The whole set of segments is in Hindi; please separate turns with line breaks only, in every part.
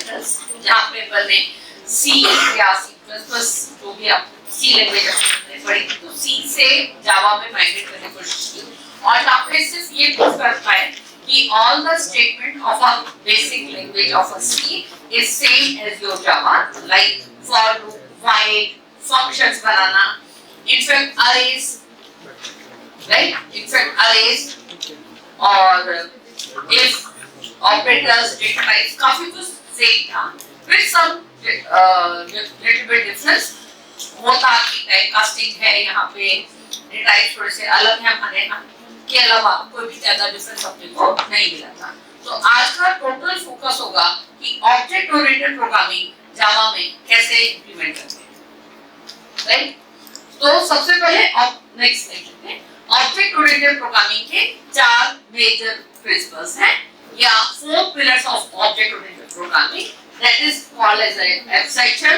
फंडामेंटल्स, जहाँ पे बने सी या C++ जो भी आप सी लैंग्वेज पढ़ी तो सी से जावा में माइग्रेट करने की कोशिश की और यहाँ पे सिर्फ ये प्रूव कर पाए कि all the statement of a basic language of a C is same as your Java, like for loop, while, functions banana, in fact arrays, right? In fact arrays और if operators, data types, काफी कुछ same था, with some little bit difference होता कि टाइप कास्टिंग है यहाँ पे डेटा टाइप थोड़े से अलग है हमारे यहाँ के अलावा कोई भी ज्यादा डिफरेंस अपने को नहीं मिला था। तो आज का टोटल फोकस होगा कि ऑब्जेक्ट ओरिएंटेड प्रोग्रामिंग जावा में कैसे इंप्लीमेंट करते हैं, राइट? तो सबसे पहले नेक्स्ट लेक्चर में ऑब्जेक्ट ओरिएंटेड प्रोग्रामिंग के 4 मेजर प्रिंसिपल्स हैं या 4 pillars of object oriented programming, that is called as abstraction,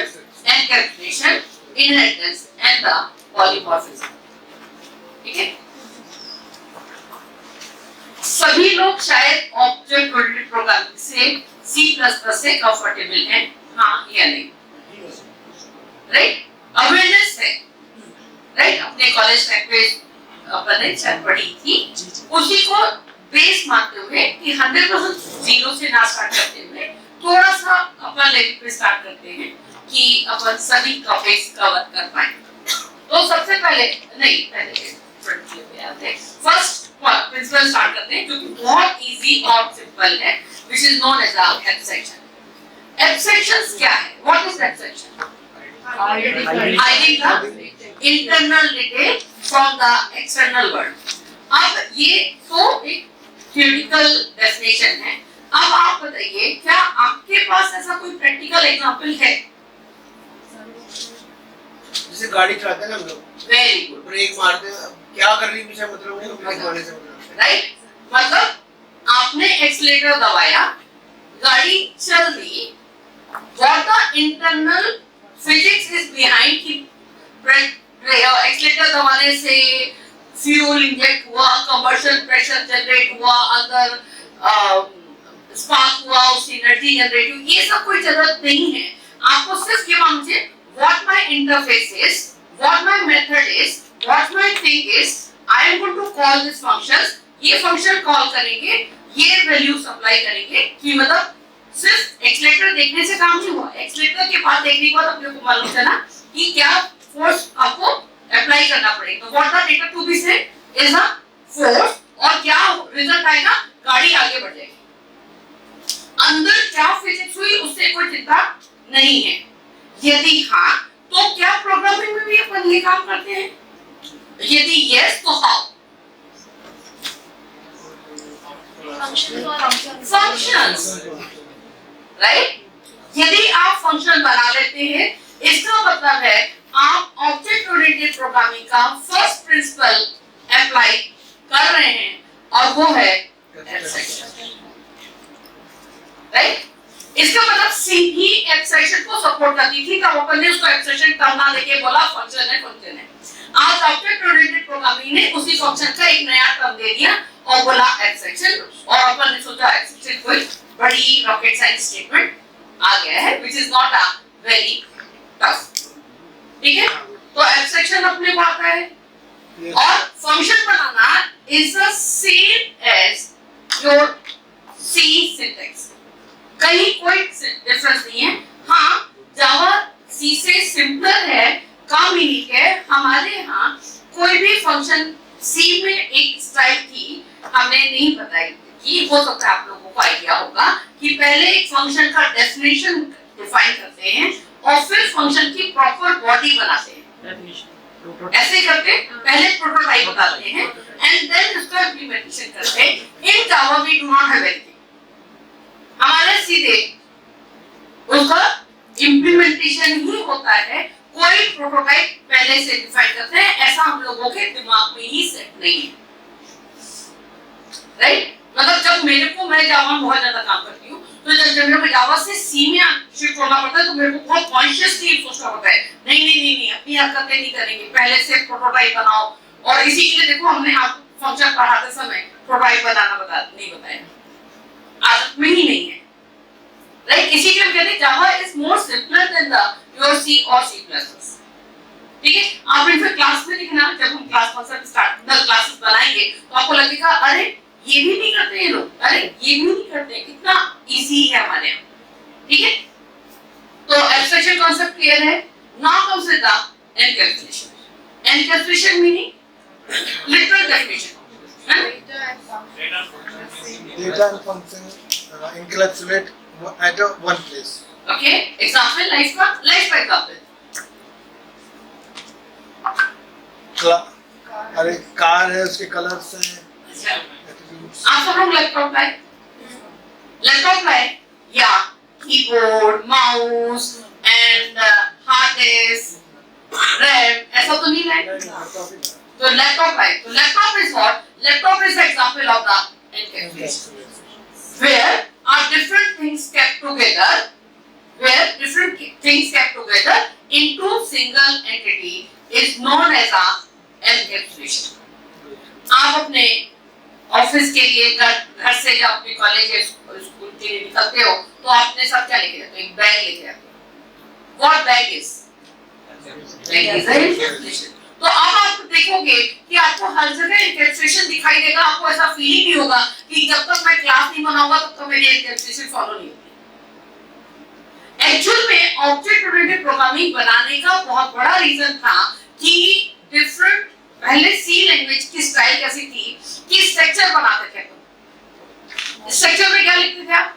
encapsulation, inheritance and the polymorphism. ठीक है, सभी लोग शायद ऑब्जेक्ट ओरिएंटेड प्रोग्रामिंग से C++ से कंफर्टेबल हैं, हाँ या नहीं, राइट? अवेयरनेस है, राइट? अपने कॉलेज टाइम पे अपने चल पढ़ी थी, उसी को बेस मानते हुए कि 100% जीरो से ना स्टार्ट करते हुए थोड़ा सा अपना लेवल पे स्टार्ट करते हैं कि अपन सभी का बेस कवर कर पाए। तो सबसे पहले फर्स्ट प्रिंसिपल स्टार्ट करते हैं जो कि बहुत इजी और सिंपल है, which is known as abstraction. Abstractions क्या है? What is abstraction? Hiding the internal detail from the external world. अब ये तो एक theoretical definition है। अब आप बताइए क्या आपके पास ऐसा कोई प्रैक्टिकल एग्जांपल है?
जैसे गाड़ी चलाते हैं ना हम लोग,
वेरी गुड,
ब्रेक मारते हैं, क्या कर रही पीछे मतलब नहीं, ब्रेक मारने से मतलब,
राइट? मतलब आपने एक्सीलरेटर दबाया, गाड़ी चल दी, what the internal physics is behind कि एक्सीलरेटर दबाने से फ्यूल इंजेक्ट हुआ, कंबशन प्रेशर जनरेट हुआ, अंदर स्पार्क हुआ, उससे एनर्जी जनरेट हुई, ये सब कोई जरूरत नहीं है। आपको सिर्फ ये मालूम है what my interface is, what my method is, what my thing is, I am going to call this functions, ये फंक्शन कॉल करेंगे, ये वैल्यू सप्लाई करेंगे कि मतलब सिर्फ एक्सीलरेटर देखने से काम नहीं हुआ, एक्सीलरेटर के पास देखने के बाद अपने को मालूम चला कि क्या फोर्स आपको अप्लाई करना पड़ेगा। तो what the data to be said is a force और क्या रिजल्ट आएगा, गाड़ी आगे बढ़ जाएगी। अंदर क्या फिजिक्स हुई उससे कोई चिंता नहीं है। यदि हाँ तो क्या प्रोग्रामिंग में भी अपन ये काम करते हैं? यदि यस तो हाउ? Functions, right? यदि आप फंक्शन बना लेते हैं इसका मतलब है आप ऑब्जेक्ट ओरिएंटेड प्रोग्रामिंग का फर्स्ट प्रिंसिपल अप्लाई कर रहे हैं और वो है एब्स्ट्रैक्शन, राइट? इसका मतलब सी भी एब्स्ट्रैक्शन को सपोर्ट करती थी, तब अपन ने उसको एब्स्ट्रैक्शन टर्म ना देके बोला फंक्शन है। आज ऑब्जेक्ट ओरिएंटेड प्रोग्रामिंग ने उसी फंक्शन का एक नया टर्म दे दिया और बोला एब्स्ट्रैक्शन, और अपन ने सोचा एब्स्ट्रैक्शन कोई बड़ी रॉकेट साइंस स्टेटमेंट आ गया है, which is not a very tough, ठीक है? तो एब्स्ट्रैक्शन अपने को आता है और function banana is the same as your C syntax, कहीं कोई डिफरेंस नहीं है। हाँ, जावा सी से सिंपलर है, कम यूनिक है। हमारे यहाँ कोई भी फंक्शन सी में एक स्टाइल थी, हमने नहीं बताई कि हो सकता है आप लोगों को आइडिया होगा कि पहले एक फंक्शन का डेफिनेशन डिफाइन करते हैं और फिर फंक्शन की प्रॉपर बॉडी बनाते हैं। ऐसे करके पहले प्रोटोटाइप बताते हैं एंड देन उसका इम्प्लीमेंटेशन करते हैं। In Java we do not have anything, हमारे सीधे उसका इम्प्लीमेंटेशन ही होता है। कोई प्रोटोटाइप पहले से डिफाइन करते हैं, ऐसा हम लोगों के दिमाग में ही सेट नहीं है, राइट? मतलब जब मेरे को, मैं जावा में बहुत ज्यादा काम करती हूँ, तो जब मेरे को जावा से सी में शिफ्ट होना पड़ता है तो मेरे को बहुत कॉन्शियसली सोचना पड़ता है, नहीं अपनी हरकतें नहीं करेंगे, पहले से प्रोटोटाइप बनाओ। और इसी के लिए देखो हमने आप फंक्शन पढ़ाते समय प्रोटोटाइप बनाना नहीं बताया, आदत में ही नहीं है, राइट? इसी के हम कहते हैं Java is more simpler than the your C और सी प्लस प्लस। ठीक है, आप इनफे क्लास में देखना, जब हम क्लास कॉन्सेप्ट स्टार्ट क्लासेस बनाएंगे तो आपको लगेगा अरे ये भी नहीं करते ये लोग, अरे ये भी नहीं करते, कितना इजी है हमारे यहाँ। ठीक है, तो एब्स्ट्रैक्शन कॉन्सेप्ट क्लियर है। Now comes with the encapsulation. Encapsulation meaning literal definition
Data and function encapsulate at one place.
Okay, example life का एग्जांपल।
अरे कार है, उसके कलर्स हैं,
आप सब लोग लैपटॉप लाए या keyboard, mouse and hard disk, RAM, ऐसा तो नहीं लाए। तो लैपटॉप लाए, तो laptop is what? Laptop is the example of the encapsulation, where are different things kept together into single entity is known as a encapsulation। आप अपने ऑफिस के लिए घर से जब अपने कॉलेज या स्कूल के लिए निकलते हो तो आपने सब क्या लेके जाते हो? एक बैग लेके जाते हो। What bag is? Bag is an encapsulation। तो अब आप देखोगे कि आपको हर जगह एनकैप्सुलेशन दिखाई देगा, आपको ऐसा फीलिंग नहीं होगा कि जब तक मैं क्लास नहीं बनाऊंगा तब तक मेरी एनकैप्सुलेशन फॉलो नहीं होगी। एक्चुअल में ऑब्जेक्ट ओरिएंटेड प्रोग्रामिंग बनाने का बहुत बड़ा रीजन था कि डिफरेंट, पहले सी लैंग्वेज की स्टाइल कैसी थी कि स्ट्रक्चर बनाते थे। तो स्ट्रक्चर में क्या लिखते थे आप?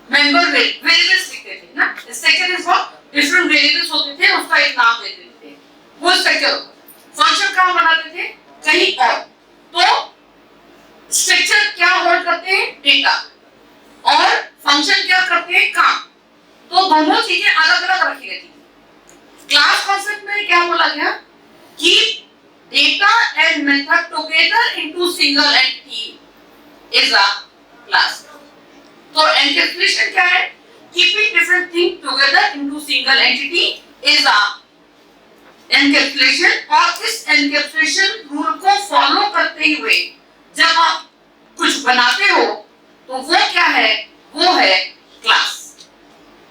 मेंबर वेरिएबल्स लिखते थे ना। Structure is what? Different variables होते थे, उसका एक नाम देते थे, वो स्ट्रक्चर। फंक्शन कहाँ बनाते थे? कहीं और। तो स्ट्रक्चर क्या होल्ड करते हैं? डेटा। और फंक्शन क्या करते हैं? काम। तो दोनों चीजें अलग अलग रखी रहती थी। क्लास कॉन्सेप्ट में क्या बोला गया कि data and method together into single entity is a class. तो एनकैप्सुलेशन क्या है? Keeping different thing together into single entity is a encapsulation. और इस एनकैप्सुलेशन रूल को फॉलो करते हुए जब आप कुछ बनाते हो तो वो क्या है? वो है class.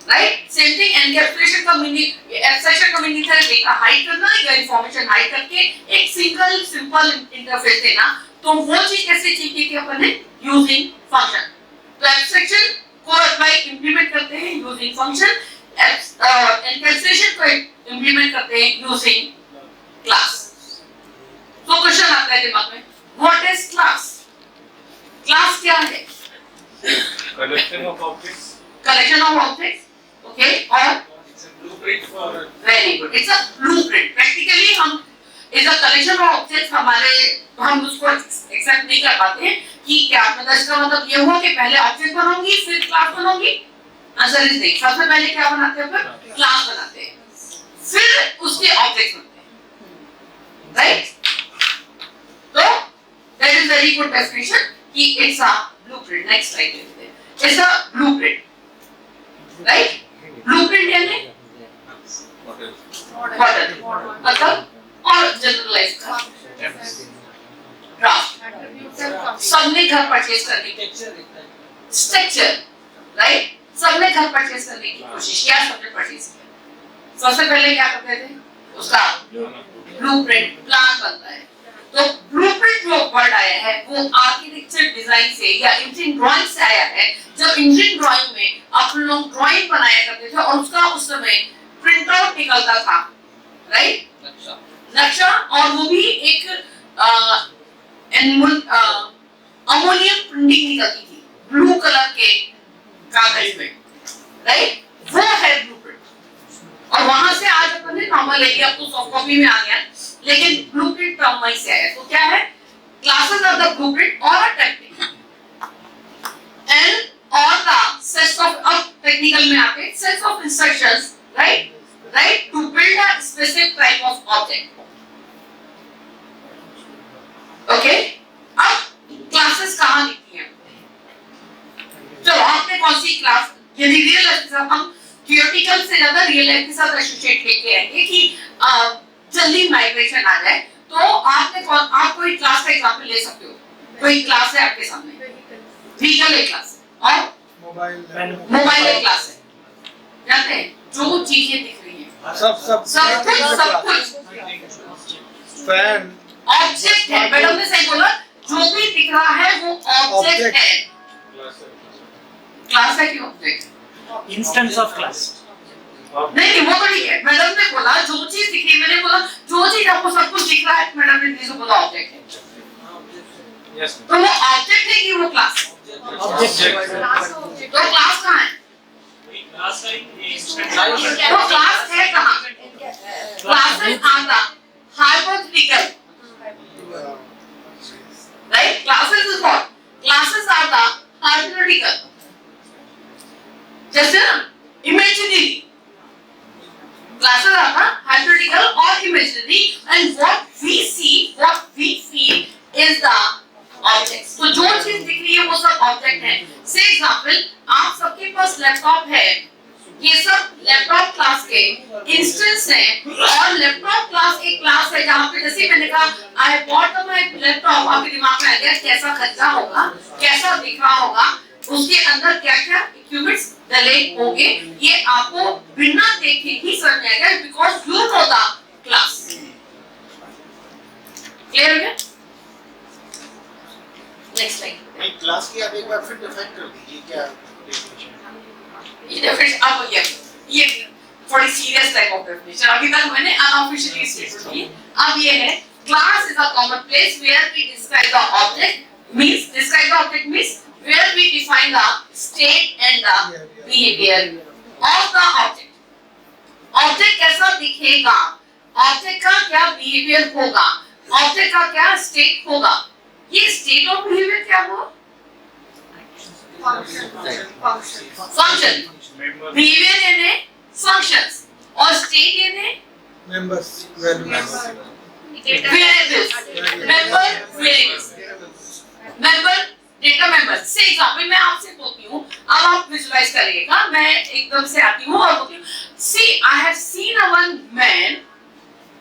Right, same thing encapsulation का मीनिंग, एब्स्ट्रैक्शन का मीनिंग है डेटा हाइड करना या इंफॉर्मेशन हाइड करके एक सिंगल सिंपल इंटरफेस देना। तो वो चीज कैसे की थी अपन ने? Using function. तो एब्स्ट्रैक्शन को अप्लाई इंप्लीमेंट करते हैं यूजिंग फंक्शन, एनकैप्सुलेशन को इंप्लीमेंट करते हैं यूजिंग क्लास। तो क्वेश्चन आता है दिमाग में, व्हाट इज क्लास? क्लास क्या है?
Collection of objects.
Collection of objects. Okay, और
It's a blueprint for.
Very good, it's a blueprint. Practically हम is a collection of objects, हम उसको एक्सेप्ट नहीं कर पाते हैं कि क्या मतलब इसका मतलब ये हुआ कि पहले ऑब्जेक्ट बनाऊंगी फिर क्लास बनाऊंगी। आंसर इज नहीं। सबसे पहले क्या बनाते हैं? फिर क्लास बनाते हैं, फिर उसके ऑब्जेक्ट्स बनते हैं। राइट, तो that is very good definition कि it's a blueprint. Next slide देखते हैं। It's a blueprint, right? Blueprint यानी मॉडल, मतलब और जनरलाइज का ड्राफ्ट। सबने घर परचेज करने की स्ट्रक्चर, राइट? सबने घर परचेज करने की कोशिश किया, सबने परचेज किया। सबसे पहले क्या करते थे? उसका ब्लूप्रिंट, प्लान बनता है। तो ब्लूप्रिंट जो वर्ड आया है वो आर्किटेक्चर डिजाइन से या इंजीनियरिंग ड्राइंग से आया है। जब इंजीनियरिंग ड्राइंग में आप लोग ड्राइंग बनाया करते थे और उसका उस समय प्रिंट आउट निकलता था, राइट? नक्शा, और वो भी एक अमोनियम प्रिंटिंग निकलती थी ब्लू कलर के कागज में, राइट? वो है ब्लूप्रिंट। और वहां से आज अपन ने नॉर्मल ले लिया, तो सॉफ्ट कॉपी में आ गया, लेकिन ब्लूप्रिंट टर्म वहीं से आया। तो क्या है? क्लासेस आर द ब्लूप्रिंट और अ टेक्निक एंड और द सेट्स ऑफ, अब टेक्निकल में आते हैं, sets of instructions, right? Right, to build a specific type of object. Okay, अब क्लासेस कहां लिखी हैं? चलो, आपने कौन सी क्लास, यदि रियल लाइफ के साथ हम थियोरेटिकल से ज्यादा रियल लाइफ के साथ एसोसिएट लेके आएंगे कि जल्दी माइग्रेशन आ जाए, तो आप कोई क्लास का एग्जांपल ले सकते हो। कोई क्लास है आपके सामने, व्हीकल एक क्लास है और मोबाइल एक क्लास है। जो चीजें दिख रही हैं
सब
कुछ
फैन
ऑब्जेक्ट है। मैडम ने सही बोला, जो भी दिख रहा है वो ऑब्जेक्ट है। क्लास है कि ऑब्जेक्ट?
Instance of class.
नहीं वो तो ठीक है। मैडम ने बोला जो चीज दिख रही है, मैंने बोला जो चीज आपको सब कुछ दिख रहा है, मैडम ने जिसको बोला ऑब्जेक्ट है। तो वो ऑब्जेक्ट है कि वो क्लास?
ऑब्जेक्ट।
तो क्लास कहाँ है? तो क्लास है कहाँ? Classes are the hypothetical, right? Classes is what? Classes are the hypothetical. जैसे ना imaginary. Classes are the hypothetical or imaginary, and what we see, what we feel is the objects. तो जो चीज दिख रही है वो सब ऑब्जेक्ट है। से एग्जांपल, आप सबके पास लैपटॉप है, ये सब लैपटॉप क्लास के इंस्टेंस हैं। और लैपटॉप क्लास एक क्लास है जहाँ पे जैसे मैंने कहा आई बॉट माय लैपटॉप, आपके दिमाग में आ गया कैसा खर्चा होगा, कैसा दिख रहा होगा, उसके अंदर क्या क्या इक्विपमेंट्स डले होंगे, ये आपको बिना देखे ही समझ में आएगा because you know the class. Clear हो गया? Next line.
एक क्लास की आप एक बार फिर डिफाइन कर दीजिए क्या डेफिनेशन है।
ये डेफिनेशन अब ये थोड़ी सीरियस टाइप ऑफ डेफिनेशन अभी तक मैंने अनऑफिशियली स्टेट की। अब ये है class is a common place where we describe the object means where we define the state and the behaviour of the object. Object कैसा दिखेगा, ऑब्जेक्ट का क्या बिहेवियर होगा, ऑब्जेक्ट का क्या स्टेट होगा। ये स्टेट ऑफ बिहेवियर क्या हुआ? फंक्शन। बिहेवियर यानी फंक्शंस और स्टेट यानी
members values
variables. Member data members. से एग्जांपल मैं आपसे बोलती हूँ, अब आप विजुलाइज करिएगा, मैं एकदम से आती हूँ और बोलती हूँ see I have seen a one man,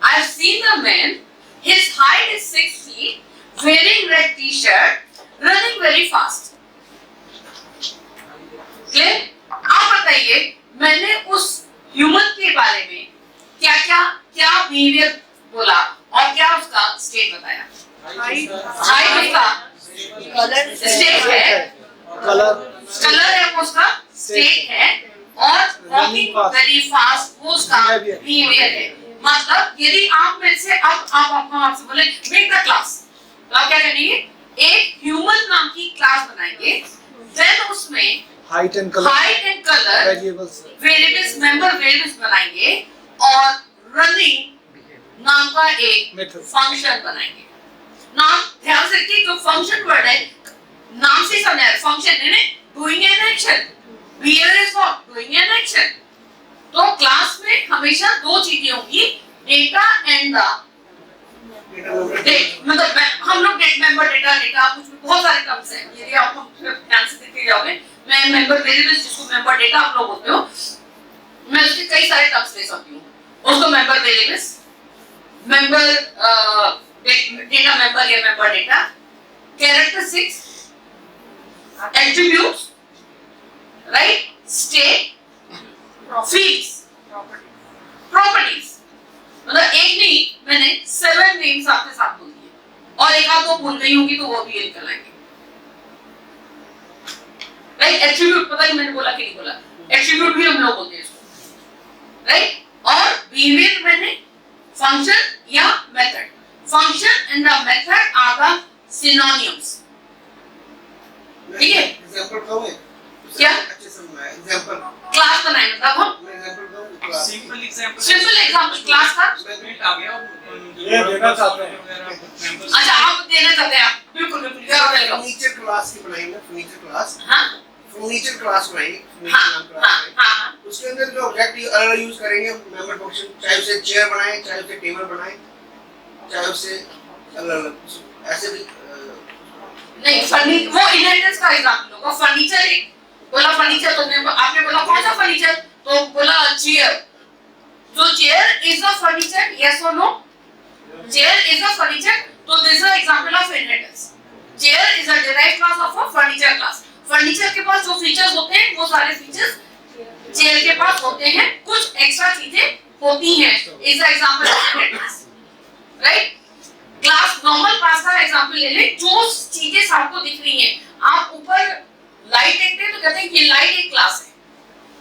I have seen a man, his height is 6 feet, wearing red t-shirt, running very fast. Clear? आप बताइए मैंने उस ह्यूमन के बारे में क्या बिहेवियर बोला और क्या उसका स्टेट बताया? हाइट उसका स्टेट है, कलर है वो उसका स्टेट है, और वॉकिंग वेरी फास्ट वो उसका बिहेवियर है। मतलब यदि आप में से अब आप आपसे बोले मेक द क्लास, तो आप क्या करेंगे? एक ह्यूमन नाम की क्लास बनाएंगे, देन उसमें height and colour variables member variables बनाएंगे और रनिंग नाम का एक फंक्शन बनाएंगे। नाम ध्यान से रखिए, जो फंक्शन वर्ड है नाम से समझ आया, फंक्शन यानी doing an action, behaviour is what doing an action. तो क्लास में हमेशा दो चीजें होंगी, डेटा एंड द मतलब हम लोग मेंबर डेटा कुछ बहुत सारे टर्म्स हैं, यदि आप ध्यान से देखते जाओगे, मैं मेंबर वेरिएबल्स जिसको मेंबर डेटा आप लोग बोलते हो, मैं उसके कई सारे टर्म्स ले सकती हूँ। उसको member variables, member data member या member data, characteristics, attributes, right, state, fields, properties. मतलब एक नहीं, मैंने 7 नेम्स आपके साथ बोल दिए और एक आध दो भूल गई होंगी तो वो भी निकल आएंगे। राइट, एट्रीब्यूट पता नहीं मैंने बोला कि नहीं बोला, एट्रीब्यूट भी हम लोग बोलते हैं इसको, राइट। और बिहेवियर मैंने फंक्शन या method, function and the method are the synonyms. ठीक है,
एग्जांपल दोगे?
क्या?
अच्छे से एग्जांपल
क्लास बनाए, मतलब हम
एग्जांपल दोगे क्लास?
सिंपल एग्जांपल
क्लास का
स्टेटमेंट आ गया,
ये देना चाहते हैं।
अच्छा आप देना चाहते हैं, बिल्कुल बिल्कुल
फर्नीचर क्लास की बनाई है, फर्नीचर क्लास।
हाँ
फर्नीचर क्लास बनाई,
हाँ
फर्नीचर क्लास।
हाँ,
उसके अंदर जो ऑब्जेक्ट अलग यूज करेंगे मेंबर फंक्शन, चाहे उसे चेयर बनाए, चाहे उसे टेबल बनाए, चाहे उसे अलग ऐसे भी
नहीं फर्नीचर वो इनहेरिटेंस का एग्जांपल होगा। फर्नीचर एक बोला, फर्नीचर तो आपने बोला कौन सा फर्नीचर, तो बोला चेयर। तो chair is a furniture, yes और no? Chair is a furniture, तो this is a example of inheritance. Chair is a derived class of a furniture class. Furniture के पास जो फीचर्स होते हैं वो सारे फीचर्स चेयर के पास होते हैं, कुछ एक्स्ट्रा चीजें होती हैं। Is example, right? Class, normal class का एग्जांपल ले लें। जो चीजें आपको दिख रही हैं, आप ऊपर लाइट देखते हैं तो कहते हैं ये लाइट एक क्लास है,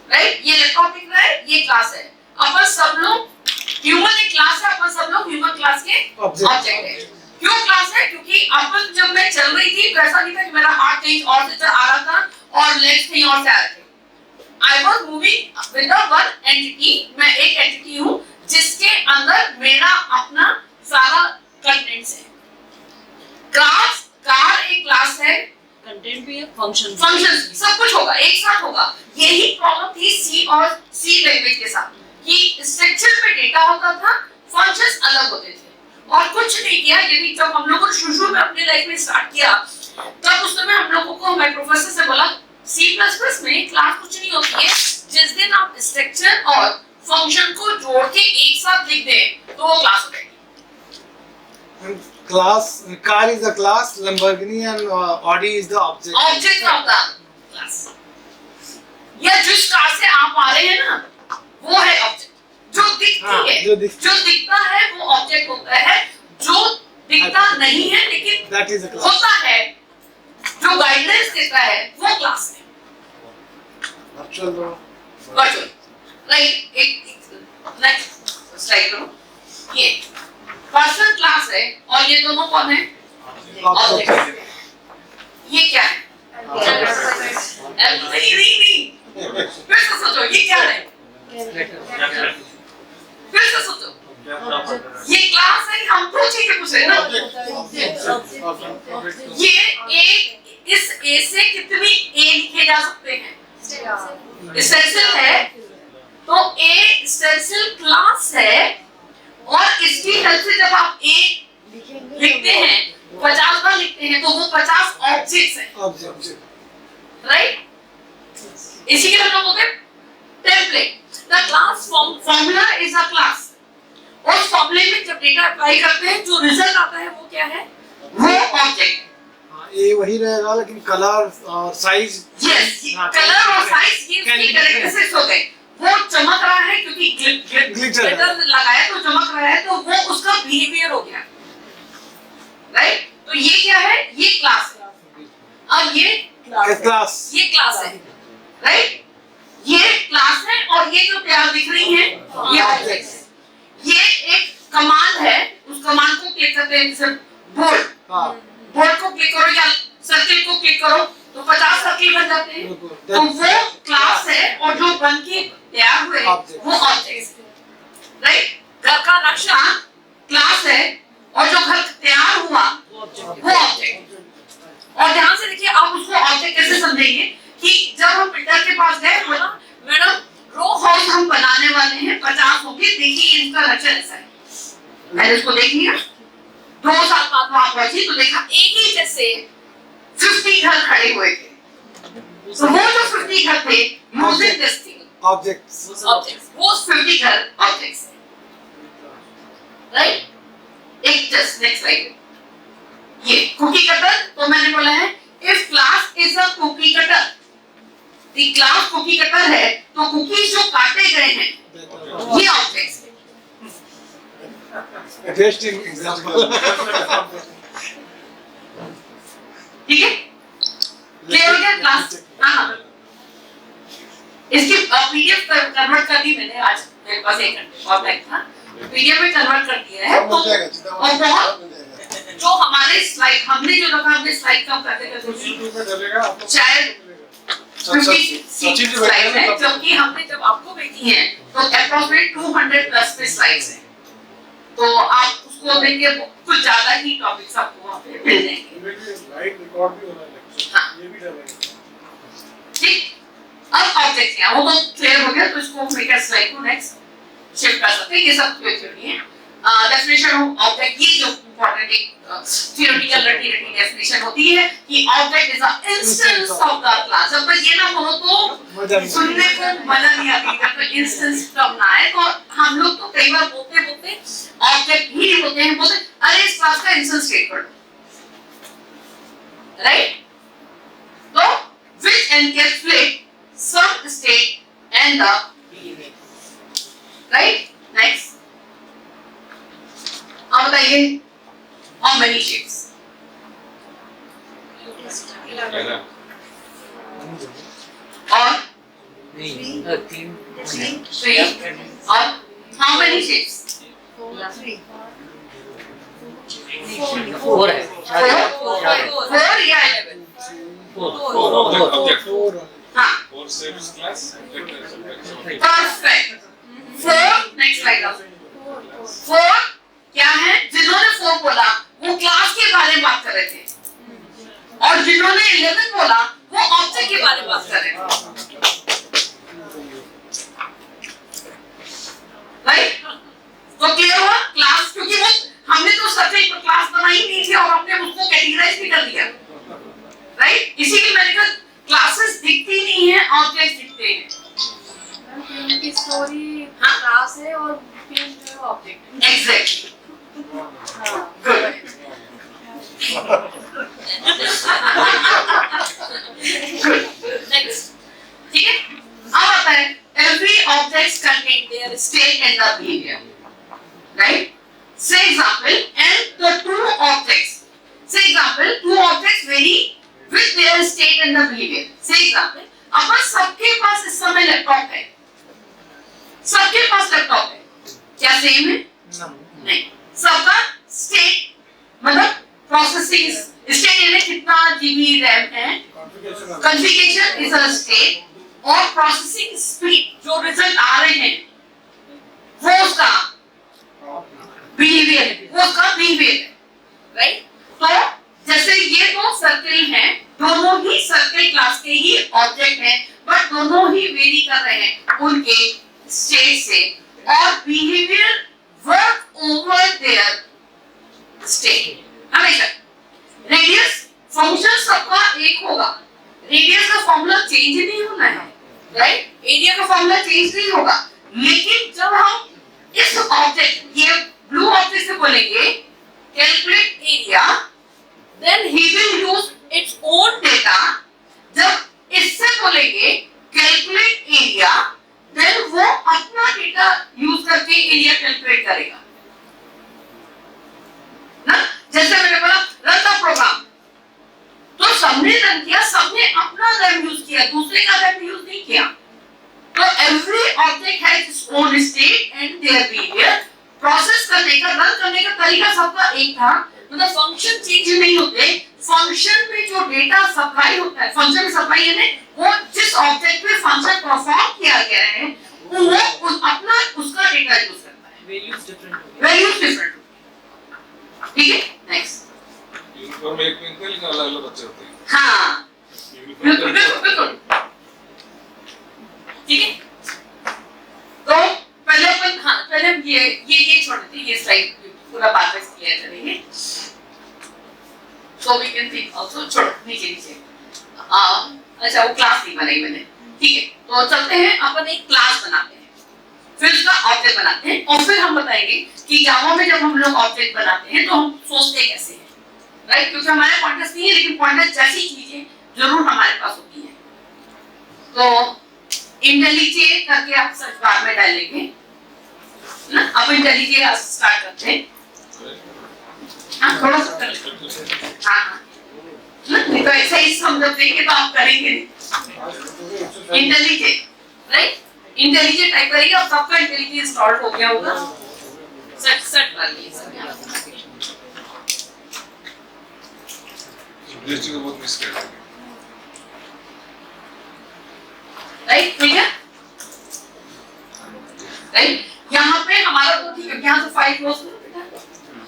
राइट? ये लैपटॉप दिख रहा है, ये क्लास है। अपन सब लोग ह्यूमन एक क्लास है, अपन सब लोग ह्यूमन क्लास के ऑब्जेक्ट है। क्यों क्लास है? क्योंकि अपन, जब मैं चल रही थी तो ऐसा नहीं था कि मेरा हाथ कहीं और से आ रहा था और लेग्स कहीं और से आ रहे थे। I was moving with the one entity, मैं एक एंटिटी हूँ जिसके अंदर मेरा अपना सारा कंटेंट्स है। कार एक क्लास है,
कंटेंट भी है, फंक्शन
सब कुछ होगा, एक साथ होगा। यही प्रॉब्लम थी सी लैंग्वेज के साथ, कि स्ट्रक्चर पे डेटा होता था, फंक्शंस अलग होते थे और कुछ नहीं किया। यदि जब हम लोगों ने शुरू में अपनी लाइफ में स्टार्ट किया, तब उस समय हम लोगों को हमारे प्रोफेसर से बोला C++ में क्लास कुछ नहीं होती है। जिस दिन आप स्ट्रक्चर और फंक्शन को जोड़ के एक साथ लिख दें तो वो क्लास हो जाएगी।
Class, car is a class, Lamborghini and Audi is the object.
Object of the class, या जिस कार से आप आ रहे हैं ना, वो है ऑब्जेक्ट। जो दिखती है, जो दिखता है वो ऑब्जेक्ट होता है। जो दिखता नहीं है लेकिन
That is a class.
होता है, जो गाइडेंस देता है, वो क्लास है।
Virtual bro.
Virtual, right? एक नेक्स्ट स्लाइड करो। ये पर्सन क्लास है और ये दोनों कौन है? ऑब्जेक्ट। ये क्या है? नहीं, फिर से सोचो, ये क्या है? फिर से सोचो, ये क्लास है। हम दो चीजें पूछ रहे हैं ना। ये एक, इस ए से कितनी ए लिखे जा सकते हैं? स्टेंसिल है तो ए स्टेंसिल क्लास है, और इसकी हेल्प से जब आप ए लिखते हैं, 50 बार लिखते हैं, तो वो 50 ऑब्जेक्ट्स हैं, राइट? इसी के हम लोग बोलते हैं template. The class formula is a class. उस फॉर्मूले में जब डेटा अप्लाई करते हैं, जो रिजल्ट आता है वो क्या है? वो ऑब्जेक्ट।
ये वही रहेगा, लेकिन कलर और साइज,
यस, कलर और साइज ये इसके कैरेक्टरिस्टिक्स हो गए। वो चमक रहा है क्योंकि ग्लिटर लगाया तो चमक रहा है, तो वो उसका बिहेवियर हो गया, राइट? तो ये क्या है? ये क्लास है। अब ये
क्लास
है, राइट? ये क्लास है और ये जो प्यार दिख रही है ये ऑब्जेक्ट है। ये एक कमांड है, उस कमांड को क्लिक करते हैं, जैसे बोल्ड, बोल्ड को क्लिक करो या सर्किल को क्लिक करो तो 50 सर्किल बन जाते हैं। तो वो क्लास है और जो बन के तैयार हुए वो ऑब्जेक्ट है, राइट? घर का नक्शा क्लास है और जो घर तैयार हुआ वो ऑब्जेक्ट। और ध्यान से देखिए, आप उसको ऑब्जेक्ट कैसे समझेंगे कि जब हम बिल्डर के पास गए, बोला मैडम रो हाउस हम बनाने वाले हैं, 50 होंगे, देखिए इनका नक्शा ऐसा है। मैंने उसको देख लिया, 2 साल बाद वहां पहुंची तो देखा एक ही जैसे 50 घर खड़े हुए थे। तो वो जो 50 घर थे, यूजिंग दिस थिंग,
ऑब्जेक्ट्स,
वो 50 घर ऑब्जेक्ट्स, राइट? एक जस्ट नेक्स्ट स्लाइड, ये कुकी कटर। तो मैंने बोला है if class is a cookie cutter, the class cookie cutter है, तो कुकीज जो काटे गए हैं ये ऑब्जेक्ट्स है।
Interesting example.
ठीक है, क्लियर हो गया क्लास? हाँ, इसकी पीडीएफ कन्वर्ट कर दी मैंने, आज मेरे पास 1 घंटे और टाइम था, पीडीएफ में कन्वर्ट कर दिया है। तो और बहुत जो हमारे स्लाइड, हमने जो रखा, हमने स्लाइड कम करते करते शायद 50 स्लाइड है, जबकि हमने जब आपको भेजी है तो अप्रोक्सीमेट 200 प्लस पे स्लाइड्स हैं। तो आप उसको देखेंगे, कुछ ज्यादा ही टॉपिक्स आपको वहाँ पे मिल जाएंगे।
लाइव रिकॉर्ड भी हो रहा है,
हाँ,
ये भी डलेगा।
ठीक। अब ऑब्जेक्ट क्या, वो तो क्लियर हो गया। तो इसको मेकर स्लाइड को नेक्स्ट शिफ्ट कर सकते हैं। ये सब थ्योरी है। डेफिनेशन ऑफ ऑब्जेक्ट, ये जो इंपॉर्टेंट एक थियोरेटिकल रटी डेफिनेशन होती है कि object is a instance of the class. जब तक ये ना बोलो तो सुनने को मजा नहीं आती, जब तक इंस्टेंस टर्म ना आए। तो हम लोग तो कई बार बोलते ऑब्जेक्ट ही बोलते हैं, बोलते अरे इस क्लास का इंस्टेंस क्रिएट कर दो, राइट? तो which encapsulate some state and the behavior. Right? Next. अब बताइए how many shapes? और three और how many shapes?
Four है.
Four या 11?
Four.
हाँ.
Four shapes class.
Perfect. Four. Next slide up. Four क्या है? जिन्होंने फोर बोला वो क्लास के बारे में बात कर रहे थे और जिन्होंने 11 बोला वो ऑब्जेक्ट के बारे में बात कर रहे थे. राइट? तो क्लियर हुआ? क्लास क्योंकि वो हमने तो सब्जेक्ट पर क्लास बनाई नहीं थी और हमने उसको कैटेगराइज भी कर दिया. राइट? इसीलिए मैंने कहा क्लासेस दिखती नहीं है, ऑब्जेक्ट्स दिखते हैं.
की स्टोरी
हाँ?
क्लास है और फिल्म जो है ऑब्जेक्ट.
एग्जैक्टली. गुड. नेक्स्ट. ठीक है? अब आता है every objects contain their state and the behavior. Right? Say example and the two objects. Say example two objects vary with their state and the behavior. Say example अपन सबके पास इस समय लैपटॉप है. सबके पास लैपटॉप है. क्या सेम है? नहीं. सबका स्टेट मतलब प्रोसेसिंग स्टेट यानी कितना जीबी रैम है. कॉन्फ़िगरेशन इज अ स्टेट और प्रोसेसिंग स्पीड जो रिजल्ट आ रहे हैं वो उसका बिहेवियर है. वो उसका बिहेवियर है. राइट? तो जैसे ये दो सर्कल हैं, दोनों ही सर्कल क्लास के ही ऑब्जेक्ट हैं बट दोनों ही वेरी कर रहे हैं उनके स्टेट से और behaviour work over there state. हमेशा रेडियस फंक्शन सबका एक होगा. रेडियस का फॉर्मूला चेंज नहीं होना है. राइट? एरिया का फॉर्मूला चेंज नहीं होगा. लेकिन जब हम इस ऑब्जेक्ट ये ब्लू ऑब्जेक्ट से बोलेंगे calculate area then he will use its own data. जब इससे बोलेंगे कैलकुलेट एरिया देन वो अपना डेटा यूज करके एरिया कैलकुलेट करेगा ना. जैसे मैंने बोला रन द प्रोग्राम तो सबने रन किया, सबने अपना रैम यूज किया, दूसरे का रैम यूज नहीं किया. तो every object has its own state and their behaviour. Process करने का रन करने का तरीका सबका एक था. मतलब फंक्शन चेंज नहीं होते. फंक्शन में जो डेटा सप्लाई होता है, फंक्शन सप्लाई यानी वो जिस ऑब्जेक्ट में फंक्शन परफॉर्म किया गया है वो अपना उसका डेटा यूज करता है.
Values different.
Values different. ठीक है? नेक्स्ट.
यूनिफॉर्म एक में इनके लिए अलग-अलग बच्चे होते हैं.
हाँ बिल्कुल बिल्कुल. ठीक है? तो पहले अपन हाँ पहले हम ये छोड़ देते हैं. ये स्लाइड पूरा बात क्लियर करेंगे. So we can think also छोड़ो नीचे. अच्छा वो क्लास नहीं बनाई मैंने. ठीक है? तो चलते हैं अपन एक क्लास बनाते हैं फिर उसका ऑब्जेक्ट बनाते हैं और फिर हम बताएंगे कि जावा में जब हम लोग ऑब्जेक्ट बनाते हैं तो हम सोचते कैसे हैं. राइट? क्योंकि हमारे पॉइंटर्स नहीं है लेकिन पॉइंटर जैसी चीजें जरूर हमारे पास होती हैं. तो इंटेलिजे करके आप सर्च बार में डाल लेंगे ना. अब इंटेलिजे स्टार्ट करते हैं. हाँ थोड़ा सा कर लेते. हाँ नहीं तो ऐसा ही हम जब देंगे तो आप करेंगे नहीं. इंटेलिजे राइट? इंटेलिजे टाइप करेंगे और सबका इंटेलिजे इंस्टॉल हो गया होगा. सेट कर लिए सब.
जीएसटी को बहुत मिस कर रहे हैं.
राइट? ठीक है? राइट? यहाँ पे हमारा तो ठीक है. यहाँ से 5 रोज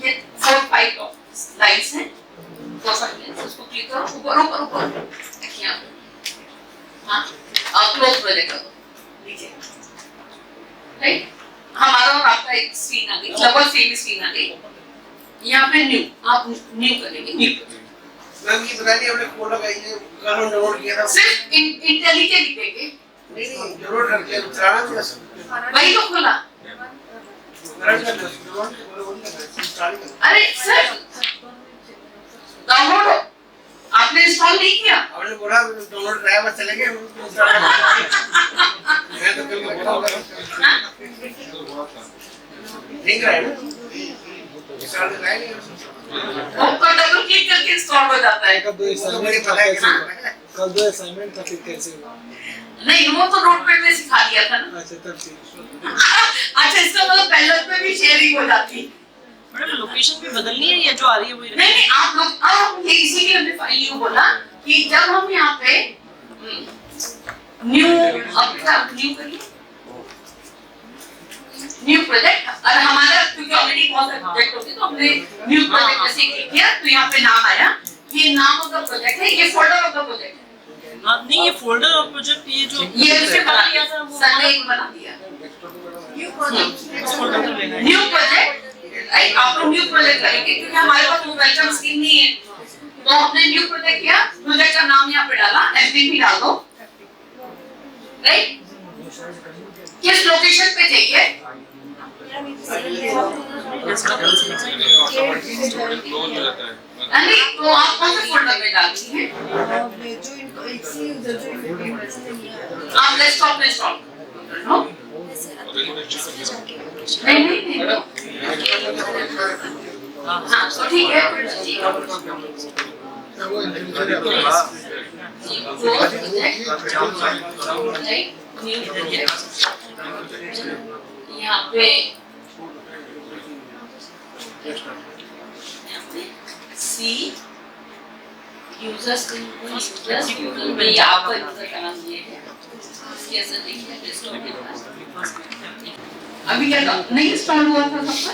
ये 4-5 लाइंस हैं. 4-5 लाइंस उसको क्लिक करो ऊपर देखिए. हाँ आप क्लोज कर लेकर नीचे. राइट? हमारा और आपका एक स्क्रीन आ गई. डबल सेम स्क्रीन आ गई. यहाँ पे न्यू आप न्यू करेंगे. न्यू
मैम ये बता दिया हमने खोल लगाई है कल हम डाउनलोड किया था.
सिर्फ इंटेलिजेंट लिखेंगे.
नहीं जरूर रख लिया चलाना चाहिए सर.
वही तो खोला.
रन कर दो डाउनलोड करना है इंस्टॉल करना.
अरे सर डाउनलोड आपने इंस्टॉल नहीं किया?
आपने बोला डाउनलोड कराया बस चले गए मैं तो कल बोला होगा
तो बहुत था।
नहीं कराया ना इस साल तो कराया नहीं
ऊपर डबल क्लिक करके इंस्टॉल हो जाता है।
कल दो
तो मेरी
असाइनमेंट
पता है
कैसे
कि
हुआ? कल दो असाइनमेंट का फिर कैसे हुआ?
नहीं वो तो नोटपैड में सिखा दिया था ना।
अच्छा तब ठीक।
अच्छा इसका मतलब पहले पे भी शेयरिंग हो जाती।
मैडम लोकेशन भी बदलनी है या जो आ रही है वही
नहीं नहीं आप लोग ये इसीलिए हमने फाइल यू बोला कि जब हम यहाँ पे न्यू प्रोजेक्ट और हमारा क्योंकि ऑलरेडी बहुत सारे प्रोजेक्ट होते तो हमने न्यू प्रोजेक्ट जैसे क्लिक किया तो यहाँ पे नाम आया। ये नाम ऑफ द प्रोजेक्ट है, ये फोल्डर ऑफ द प्रोजेक्ट है।
नहीं ये फोल्डर और प्रोजेक्ट ये जो
ये उसे बना दिया था वो सर ने एक बना दिया न्यू प्रोजेक्ट। आप लोग न्यू प्रोजेक्ट करेंगे क्योंकि हमारे पास वो वेलकम स्कीम नहीं है तो हमने न्यू प्रोजेक्ट किया। प्रोजेक्ट का नाम यहाँ पे डाला, एफडीपी डाल दो। राइट, किस लोकेशन पे चाहिए?
क्लोज हो जाता है।
नहीं तो आप कौन से फोल्डर में डालती हैं? आप डेस्कटॉप में इंस्टॉल करो। नहीं नहीं नहीं हाँ तो ठीक है
वो इंडिविजुअल
यहाँ पे सी यूजर्स में यहाँ पर यूजर का नाम ये है। कैसे देखिए डेस्कटॉप के पास अभी क्या नहीं इंस्टॉल हुआ था सबका?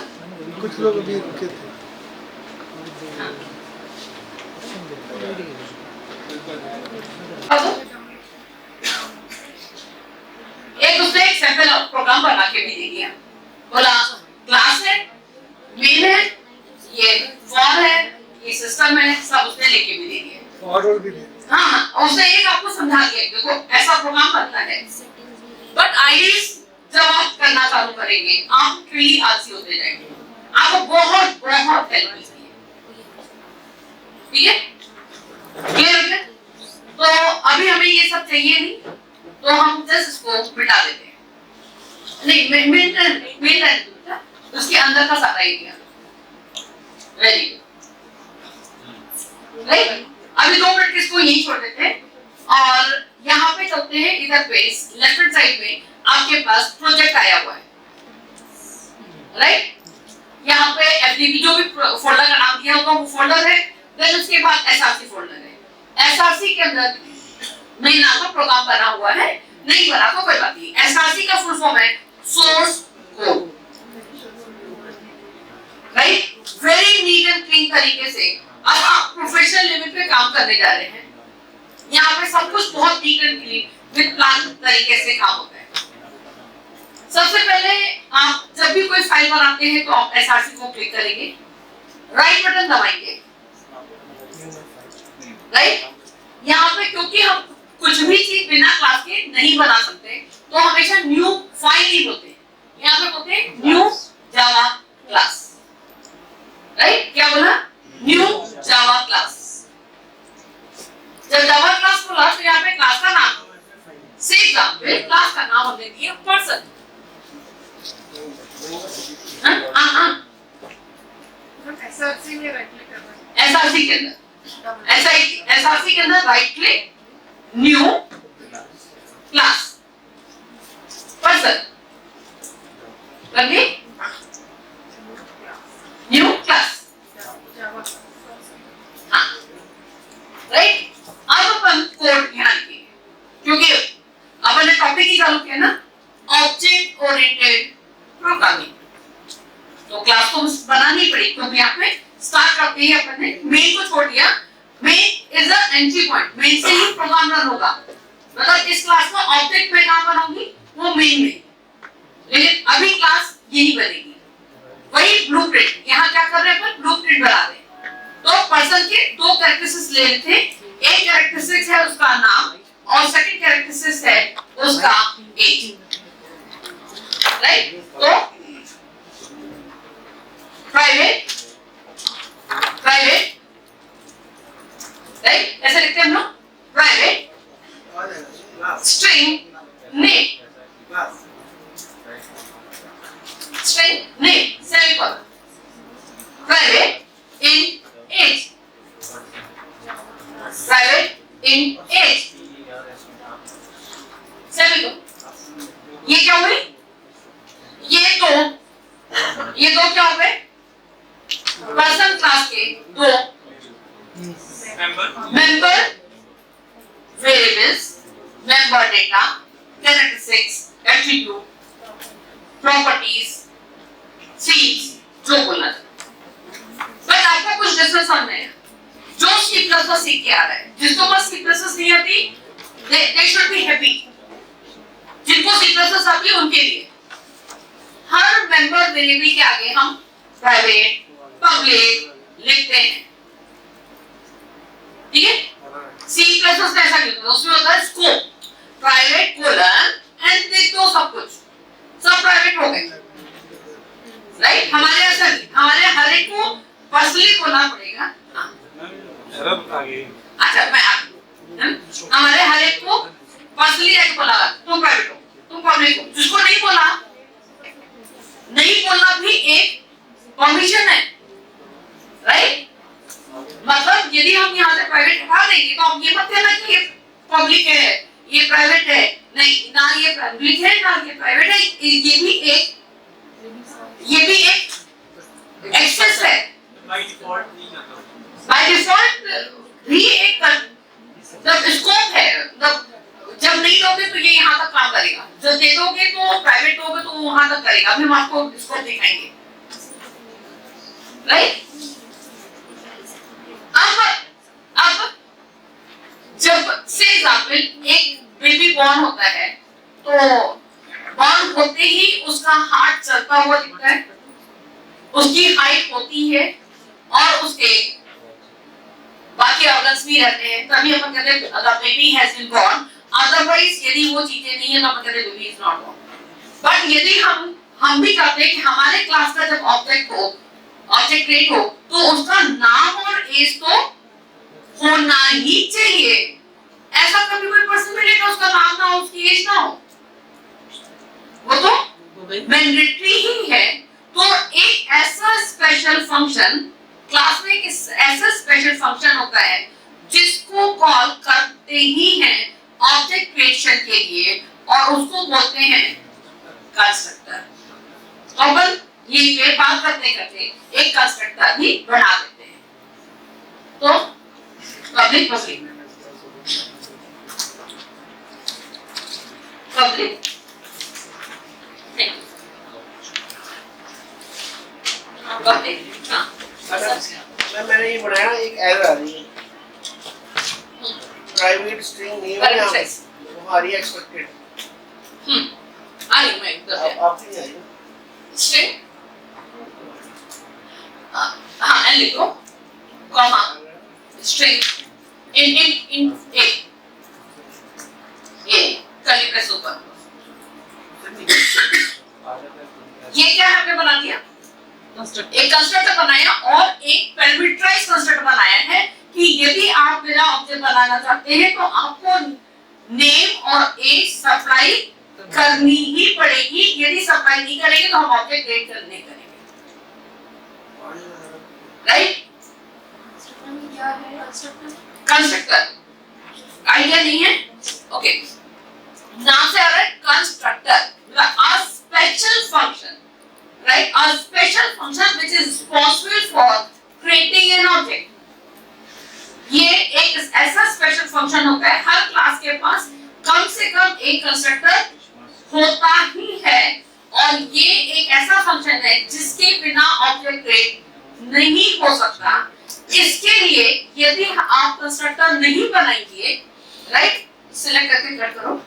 कुछ लोग अभी रुके थे।
एक उसने एक सैंपल प्रोग्राम बना के भी दे दिया। बोला क्लास है, मेन है, ये फॉर है, ये सिस्टम है, सब उसने लेके भी दे दिया।
और भी दे।
हाँ हाँ उसने एक आपको समझा दिया देखो ऐसा प्रोग्राम बनता है। बट आईडीज जब आप करना चालू करेंगे आप ट्री आलसी होते जाएंगे। आपको बहुत बहुत हेल्प मिलती है। ठीक है, क्लियर हो गया? तो अभी हमें ये सब चाहिए नहीं तो हम जस्ट इसको मिटा देते हैं। नहीं मेन उसके अंदर का सारा एरिया वेरी गुड। राइट, अभी 2 मिनट इसको यही छोड़ देते हैं और यहाँ पे चलते हैं। इधर पे लेफ्ट हैंड साइड में आपके पास प्रोजेक्ट आया हुआ है। राइट, यहाँ पे एफडीपी जो भी फोल्डर का नाम दिया होगा वो फोल्डर है। देन उसके बाद एसआरसी फोल्डर है। एसआरसी के अंदर मेन नाम का प्रोग्राम बना हुआ है, नहीं बना तो कोई बात नहीं। एसआरसी का फुल फॉर्म है source code. Right, very neat and clean तरीके से अब आप प्रोफेशनल लेवल पे काम करने जा रहे हैं। यहाँ पे सब कुछ बहुत neat and clean with plan तरीके से काम होता है। सबसे पहले आप जब भी कोई फाइल बनाते हैं तो आप एसआरसी को क्लिक करेंगे, राइट बटन दबाएंगे। राइट, यहाँ पे क्योंकि हम कुछ भी चीज बिना क्लास के नहीं बना सकते तो हमेशा न्यू फाइल ही होते हैं। यहाँ पे होते हैं न्यू जावा क्लास। राइट, क्या बोला? New Java class. जब जावा क्लास खोला तो यहाँ पे क्लास का नाम से एग्जांपल क्लास का नाम हमने दिया पर्सन।
SRC में राइट क्लिक करना है।
एसआरसी के अंदर एसआरसी के अंदर right click new class person लगे न्यू क्लास। हाँ राइट, अब अपन कोड ध्यान की क्योंकि अपन ने टॉपिक ही चालू किया ना ऑब्जेक्ट ओरिएंटेड प्रोग्रामिंग तो क्लास तो बनानी पड़ेगी। तो यहाँ पे स्टार्ट करते ही अपन ने मेन को छोड़ दिया। Main is the entry point, main से ही प्रोग्राम रन होगा। मतलब इस क्लास में ऑब्जेक्ट में कहाँ बनाऊंगी वो मेन में, लेकिन अभी क्लास यही बनेगी। वही ब्लूप्रिंट, यहाँ क्या कर रहे हैं अपन ब्लूप्रिंट बना रहे हैं। तो पर्सन के 2 कैरेक्टरिस्टिक्स ले लेते हैं। एक कैरेक्टरिस्टिक्स है उसका नाम और सेकंड कैरेक्टरिस्टिक्स है उसका एज। राइट, तो प्राइवेट राइट ऐसे लिखते हैं हम लोग, private string name, string name semicolon, private int age, private int age semicolon. ये क्या हुई? ये दो क्या हो गए? पर्सन क्लास के दो member variables, member data, characteristics, attribute, properties, seeds, जो बोलना चाहिए। बट आपको कुछ डिफरेंस समझना है। जो C++ सीख के आ रहा है, जिसको बस C++ नहीं आती, they should be happy। जिनको C++ आती है उनके लिए हर मेंबर वेरिएबल के आगे हम प्राइवेट, पब्लिक लिखते हैं, ठीक है? C++ में ऐसा नहीं होता, उसमें होता है स्कोप, प्राइवेट कोलन एंड देख दो सब कुछ, सब प्राइवेट हो गए, राइट? हमारे ऐसा नहीं, हमारे हर एक को पर्सनली बोलना पड़ेगा। अच्छा मैं हमारे हर एक को पर्सनली एक बोला, तुम प्राइवेट हो, तुम पब्लिक हो। जिसको नहीं बोला, नहीं बोलना भी एक परमिशन है, राइट? मतलब यदि हम यहाँ से प्राइवेट हटा देंगे तो हम ये मत कहना कि ये पब्लिक है, ये प्राइवेट है, नहीं, ना ये पब्लिक है ना ये प्राइवेट है, ये भी एक एक्सेस है। बाय डिफॉल्ट भी एक जब स्कोप है, जब नहीं दोगे तो ये यहाँ तक काम करेगा, जब दे दोगे तो प्राइवेट दोगे तो वहां तक करेगा। अभी हम आपको स्कोप दिखाएंगे, राइट? अब जब से एग्जाम्पल एक बेबी बॉर्न होता है तो बॉर्न होते ही उसका हार्ट चलता हुआ दिखता है, उसकी हाइट होती है और उसके बाकी ऑर्गन्स भी रहते हैं, तभी अपन कहते हैं the baby has been born. Otherwise यदि वो चीजें नहीं है तो अपन कहते हैं baby is not born. But यदि हम भी कहते हैं कि हमारे क्लास का जब ऑब्जेक्ट क्रिएट हो तो उसका नाम और एज तो होना ही चाहिए। ऐसा कभी कोई पर्सन मिलेगा उसका नाम ना हो, उसकी एज ना हो, वो तो मैंडेटरी ही है। तो एक ऐसा स्पेशल फंक्शन क्लास में, एक ऐसा स्पेशल फंक्शन होता है जिसको कॉल करते ही हैं ऑब्जेक्ट क्रिएशन के लिए और उसको बोलते हैं कंस्ट्रक्टर। अपन ये बात करते करते एक कंस्ट्रक्टर भी बना देते हैं। तो पब्लिक पब्लिक
मैंने ये बनाया, एक एरर आ रही है, प्राइवेट स्ट्रिंग नेम है वो आ रही है एक्सपेक्टेड।
आ रही मैं एकदम
आप नहीं आई
स्ट्रिंग, हाँ एंड लिखो comma string in A curly brace ऊपर। ये क्या हमने बना दिया? एक कंस्ट्रक्टर बनाया और एक पैरामीटराइज्ड कंस्ट्रक्टर बनाया है कि यदि आप मेरा ऑब्जेक्ट बनाना चाहते हैं तो आपको नेम और एज सप्लाई करनी ही पड़ेगी। यदि सप्लाई नहीं करेंगे तो हम ऑब्जेक्ट क्रिएट नहीं करेंगे, राइट? कंस्ट्रक्टर आइडिया नहीं है? ओके, नाम से आ रहा है constructor, a special function, right? A special function which is responsible for creating an object. ये एक ऐसा स्पेशल फंक्शन होता है, हर क्लास के पास कम से कम एक कंस्ट्रक्टर होता ही है और ये एक ऐसा फंक्शन है जिसके बिना ऑब्जेक्ट क्रिएट नहीं हो सकता। इसके लिए यदि आप कंस्ट्रक्टर नहीं बनाएंगे, राइट, सिलेक्ट करके कट करो,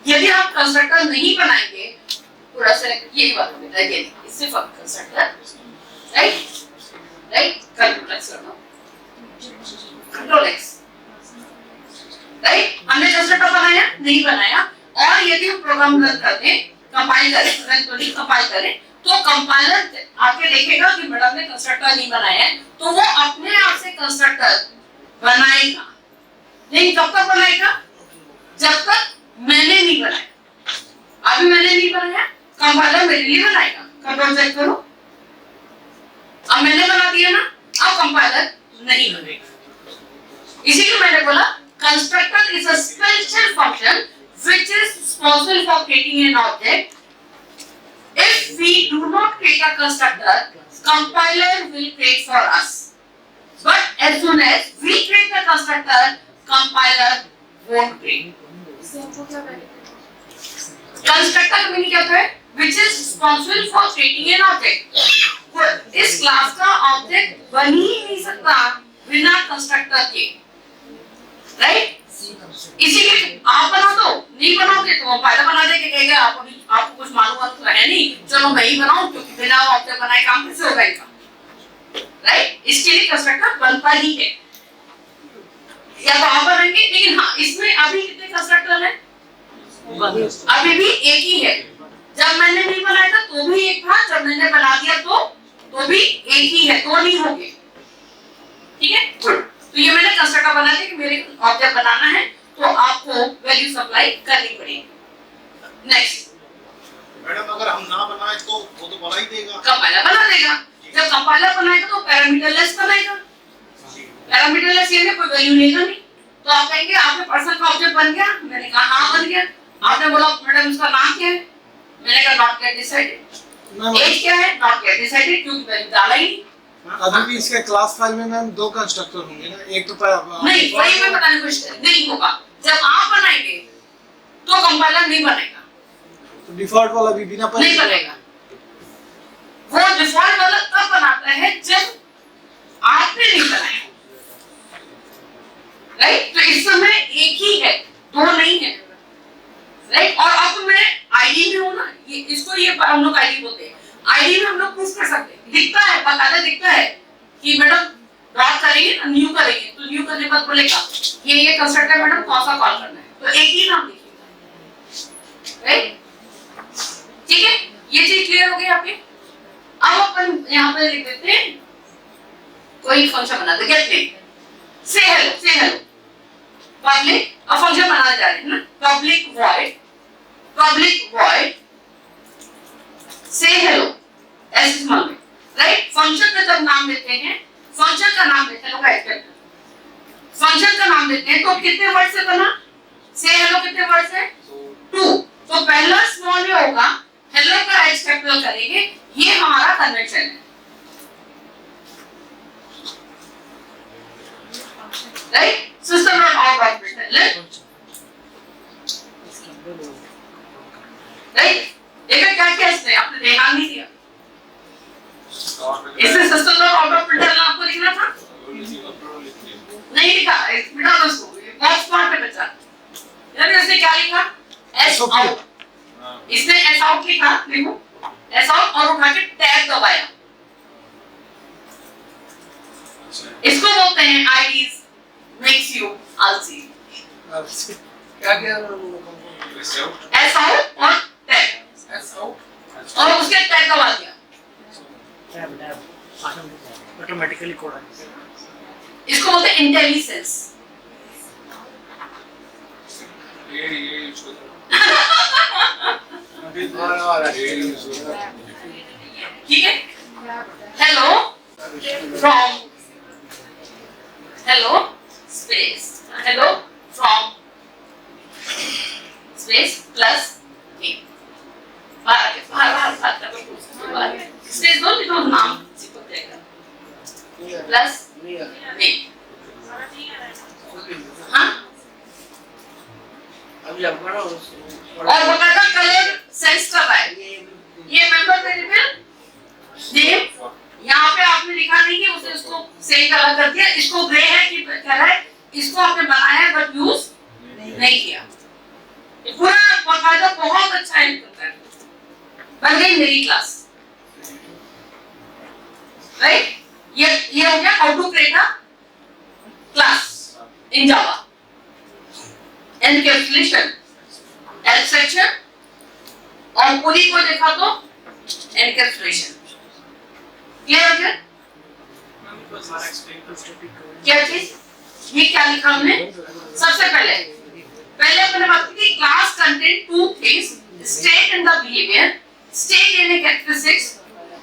यदि आप कंस्ट्रक्टर नहीं बनाएंगे, पूरा सेलेक्ट, ये बात होता है, ये सिर्फ constructor, right, control x, right, हमने कंस्ट्रक्टर बनाया नहीं बनाया, और यदि हम प्रोग्राम रन करते, कंपाइल करें, तो कंपाइलर आके देखेगा कि मैडम ने कंस्ट्रक्टर नहीं बनाया है, तो वो अपने आप से कंस्ट्रक्टर बनाएगा। लेकिन कब तक बनाएगा? जब तक मैंने नहीं बनाया। अभी मैंने नहीं बनाया, कंपाइलर मेरे लिए बनाएगा। कंट्रोल चेक करो, अब मैंने बना दिया ना, अब कंपाइलर नहीं बनेगा। इसीलिए मैंने बोला constructor is a special function which is responsible for creating an object. If we do not create a constructor, compiler will create for us. But as soon as we create the constructor, compiler won't create.
सबको क्या benefit?
कंस्ट्रक्टर का मीनिंग क्या होता है? Which is responsible for creating an object. इस क्लास का ऑब्जेक्ट बन ही नहीं सकता बिना कंस्ट्रक्टर के, राइट? इसीलिए आप बना दो, नहीं बनाओगे तो कंपाइलर बना देके कहेगा आपको कुछ मालूम तो है नहीं, चलो मैं ही बनाऊं, क्योंकि बिना ऑब्जेक्ट बनाए काम कैसे होगा इनका, राइट? इसके लिए कंस्ट्रक्टर बनता ही है, या तो आप बनाएंगे। लेकिन हाँ, इसमें अभी कितने कंस्ट्रक्टर हैं? अभी भी एक ही है। जब मैंने नहीं बनाया था तो भी एक था, जब मैंने बना दिया तो भी एक ही है, दो नहीं होंगे। ठीक है, तो ये मैंने कंस्ट्रक्टर बना दिया कि मेरे ऑब्जेक्ट बनाना है तो आपको वैल्यू सप्लाई करनी पड़ेगी। नेक्स्ट,
मैडम अगर हम ना बनाए तो वो तो बना ही देगा,
कंपाइलर बना देगा। जब कंपाइलर बनाएगा तो पैरामीटरलेस बनाएगा। पैरामीटरलेस ये कोई वैल्यू लेगा नहीं, तो आप कहेंगे आपके पर्सन का ऑब्जेक्ट बन गया? मैंने कहा हाँ बन गया। आपने बोला मैडम इसका नाम क्या है? मैंने कहा नॉट गेट डिसाइडेड। एज क्या है? नॉट गेट डिसाइडेड, क्योंकि वैल्यू डाला ही नहीं।
अभी भी इसके क्लास फाइल में मैम दो कंस्ट्रक्टर होंगे ना, एक तो
नहीं, वही मैं बताने की कोशिश कर, नहीं होगा। जब आप बनाएंगे तो कंपाइलर नहीं बनेगा,
तो डिफॉल्ट वाला भी बिना
नहीं बनेगा। वो डिफॉल्ट वाला तब बनाता है जब आपने नहीं बनाया, राइट? तो इस समय एक ही है, दो नहीं है, राइट? और अब मैं आईडी में हूं ना, ये हम लोग आईडी बोलते हैं। आईडी में हम लोग प्रूफ कर सकते हैं, दिखता है, बकायदा दिखता है कि मैडम डॉट करेंगे ना, न्यू करेंगे तो न्यू करने बाद बोलेगा ये कंस्ट्रक्टर मैडम कौन सा कॉल करना है, तो एक ही नाम लिखिएगा, राइट? ठीक है, ये चीज क्लियर हो गई आपकी। अब अपन यहाँ पे लिख देते हैं कोई फंक्शन बना दे, गेट नेम, से हेलो पब्लिक। अब फंक्शन बनाने जा रहे हैं ना, पब्लिक वॉइड से हेलो, ऐसे समझ में, राइट? फंक्शन का जब नाम देते हैं, फंक्शन का नाम देते हैं, फंक्शन का नाम देते हैं तो कितने वर्ड से बना? से हेलो कितने वर्ड से? 2। तो पहला स्मॉल में होगा, हेलो का एच कैपिटल करेंगे, ये हमारा कन्वेंशन है, right? System dot out operation, right? देखा क्या क्या इसने आपने ध्यान नहीं दिया, इससे सिस्टम डॉट आउट ऑपरेशन आपको लिखना था, नहीं लिखा, मिटा दो उसको, बहुत स्मार्ट है बच्चा। यानी इसने क्या लिखा? एस आउट, इसने एस आउट लिखा, देखो एस आउट, और उठा के टैब दबाया। इसको बोलते हैं आईडीज मेक्स यू आलसी।
क्या क्या
एस आउट और टैब, और उसके टैग दबा दिया,
ऑटोमेटिकली कोड आ
इसको बोलते हैं इंटेलिजेंस।
ये यूज करो,
ठीक है, hello from, hello space, hello from space plus name, बाहर स्पेस दो, लिखो नाम चिपक जाएगा, प्लस नेम। हाँ,
अभी आपका ना
और बकायदा कलर सेंस कर रहा है। ये मेंबर वेरिएबल नेम यहाँ पे आपने लिखा नहीं कि उसे इसको सेम कलर कर दिया, इसको ग्रे है कि कह रहा है इसको आपने बनाया बट यूज नहीं किया। पूरा बकायदा बहुत अच्छा है, बन गई मेरी क्लास, राइट? ये हो गया how to create a class in Java, encapsulation, abstraction, और पूरी को देखा तो एनकैप्सुलेशन। क्लियर हो गया? क्या चीज? ये क्या लिखा हमने? सबसे पहले अपने बात की class contain two things, state in the behaviour, state in the characteristics,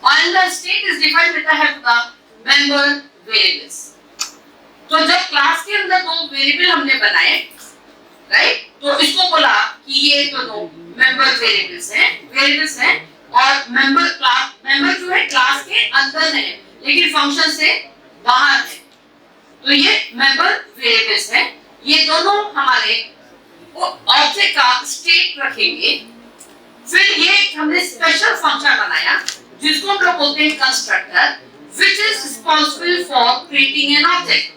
and the state is defined with the help of the member variables. तो जब क्लास के अंदर दो वेरिएबल हमने बनाए, राइट, तो इसको बोला कि ये तो दो मेंबर वेरिएबल्स हैं और मेंबर जो है क्लास के अंदर है लेकिन फंक्शन से बाहर है, तो ये मेंबर वेरिएबल्स हैं। ये दोनों हमारे ऑब्जेक्ट का स्टेट रखेंगे। फिर ये हमने स्पेशल फंक्शन बनाया जिसको हम लोग बोलते हैं constructor, which is responsible for creating an object,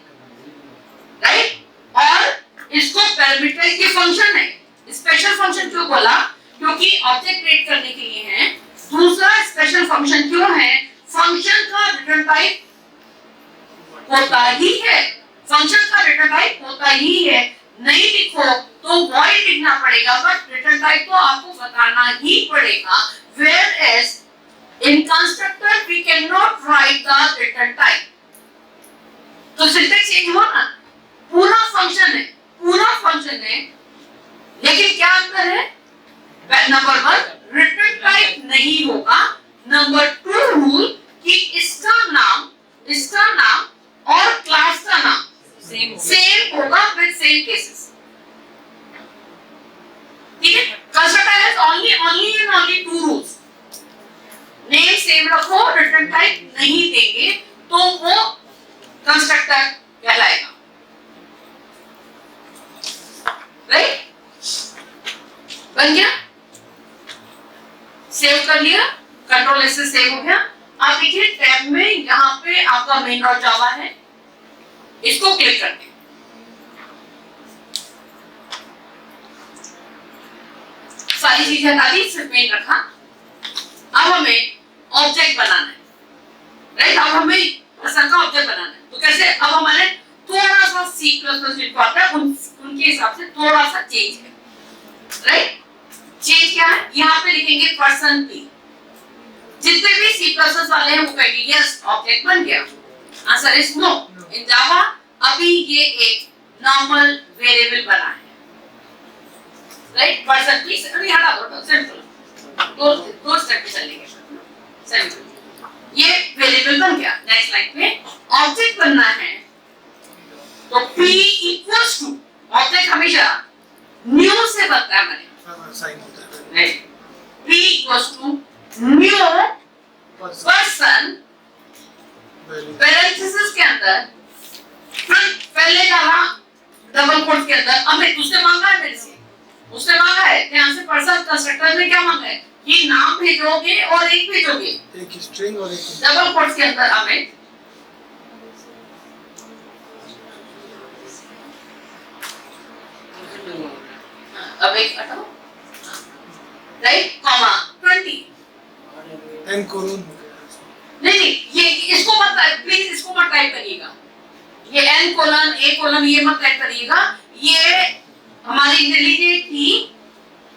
right, और इसको पैरामीटराइज के फंक्शन है। स्पेशल फंक्शन क्यों बोला? क्योंकि ऑब्जेक्ट क्रिएट करने के लिए है। दूसरा स्पेशल फंक्शन क्यों है? फंक्शन का रिटर्न टाइप होता ही है, फंक्शन का रिटर्न टाइप होता ही है। नहीं लिखो तो वॉइड लिखना पड़ेगा, बट रिटर्न टाइप तो आपको बताना ही पड़ेगा। Whereas in constructor we cannot write the return type. तो सिंटैक्स चेंज हुआ ना, पूरा फंक्शन है, लेकिन क्या अंतर है? नंबर 1 रिटर्न टाइप नहीं होगा, नंबर 2 रूल कि इसका नाम और क्लास का नाम सेम होगा विद सेम केसेस। ठीक है, constructor has only 2 rules. Name same रखो, रिटर्न टाइप नहीं देंगे तो वो कंस्ट्रक्टर कहलाएगा, राइट? बन गया, सेव कर लिया, कंट्रोल एस से सेव हो गया। आप देखिए टैब में यहाँ पे आपका मेन डॉट जावा है, इसको क्लिक करते हैं। सारी चीजें हटा दी, सिर्फ मेन रखा। अब हमें ऑब्जेक्ट बनाना है, राइट? अब हमें पर्सन का ऑब्जेक्ट बनाना है, तो कैसे? अब हमारे थोड़ा सा C++ रिक्वायर्ड है, उनके हिसाब से थोड़ा सा चेंज है, राइट? चेंज क्या है? यहाँ पे लिखेंगे पर्सन P। जितने भी C++ वाले हैं वो कहेंगे यस ऑब्जेक्ट बन गया। Answer is no. In Java अभी ये एक नॉर्मल वेरिएबल बना है, राइट? पर्सन P से हटा दो, सिंपल दो स्टेप पे चलेंगे, सिंपल। ये वेरिएबल बन गया। नेक्स्ट लाइन पे ऑब्जेक्ट बनना है, तो P इक्वल्स टू, ऑब्जेक्ट हमेशा न्यू से बनता है, मैंने
साइन होता है,
right? P equals to new person, parenthesis के अंदर पहले डाला डबल कोट के अंदर। अब उसने मांगा है मेरे से, उसने मांगा है ध्यान से, पर्सन कंस्ट्रक्टर ने क्या मांगा है? ये नाम भेजोगे और एक भेजोगे,
एक स्ट्रिंग और एक
डबल कोट्स के अंदर। हमें अब एक हटाओ, राइट, कॉमा 20
एन कोलन।
नहीं, ये इसको मत, प्लीज इसको मत टाइप करिएगा, ये एन कोलन ए कोलन ये मत टाइप करिएगा। ये हमारी इंटेलिजेंट की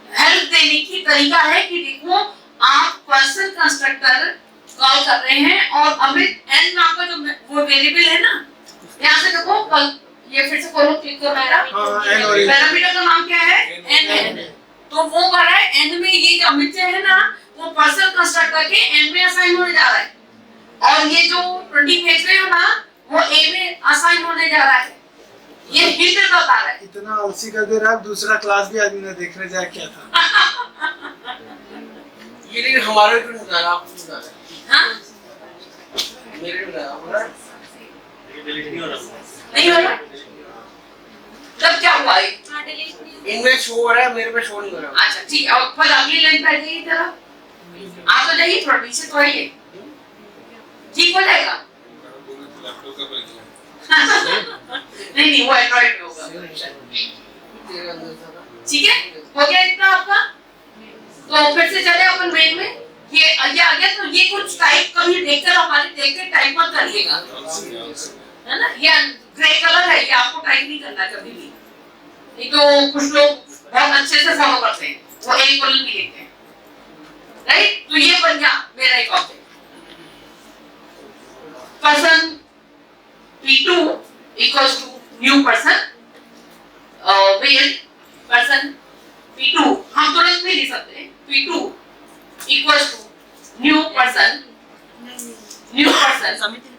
हेल्प देने की तरीका है कि देखो आप पर्सन कंस्ट्रक्टर कॉल कर रहे हैं और अमित एन नाम का जो वो वेरिएबल है ना, यहाँ से देखो कल ये फिर से खोलो, क्लिक करो मेरा, पैरामीटर का नाम क्या है? एन है। तो वो कर रहा है एन में, ये जो अमित है ना वो पर्सन कंस्ट्रक्टर के एन में असाइन होने जा रहा है, और ये जो 20 भेज रहे हो ना वो ए में असाइन होने जा रहा है। ये हिंट बता रहा है।
इतना आलसी कर दे रहा है, दूसरा क्लास भी आदमी ने देखने जाए क्या था।
ये लेकिन हमारे को नहीं डाला, आपको नहीं डाला।
हाँ?
मेरे को डाला हमारा।
ये डिलीट नहीं हो रहा।
नहीं हो रहा? तब क्या हुआ?
इनमें शो हो रहा है, मेरे पे शो नहीं हो रहा।
अच्छा ठीक है, और फिर अगली लाइन पे जाइए जरा, आप तो जाइए थोड़ा पीछे तो आइए, ठीक हो जाएगा।
लैपटॉप का परीक्षा
नहीं वो एंड्रॉइड में होगा, ठीक है? हो गया इतना आपका? तो फिर से चले अपन मेन में। ये आ गया, तो ये कुछ टाइप कभी देखकर हमारे देख के टाइप मत करिएगा, है ना? ये ग्रे कलर है, ये आपको टाइप नहीं करना कभी भी, नहीं तो कुछ लोग बहुत अच्छे से फॉलो करते हैं, वो एक कॉलम भी लिखते हैं, राइट? तो ये बन गया मेरा एक object, person P2 equals to new person where person P2 हम तुरंत भी लिख सकते हैं P2 equals to new person
समिति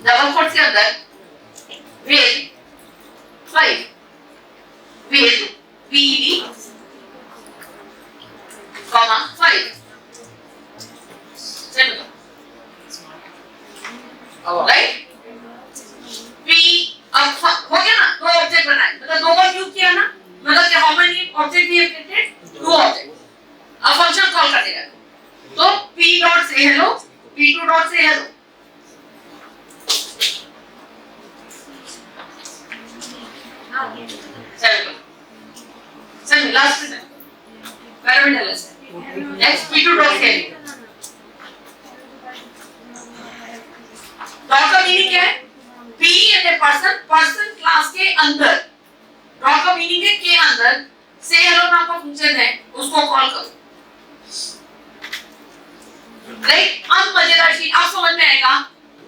डबल कोट के अंदर वेयर 5 वेयर PED कॉमा 5 चलो राइट P अब हो गया ना दो ऑब्जेक्ट बनाए मतलब दो बार यूज किया ना मतलब कि how many object we have created two object अब फंक्शन कॉल कर देगा तो P डॉट से हेलो P2 डॉट से हेलो चलो लास्ट में पैरामीटर है x P2 डॉट से डॉट का मीनिंग क्या है P and a person class के अंदर डॉट का मीनिंग है के अंदर से हेलो नाम का फंक्शन है उसको कॉल करो राइट अब मजेदार चीज आप समझ में आएगा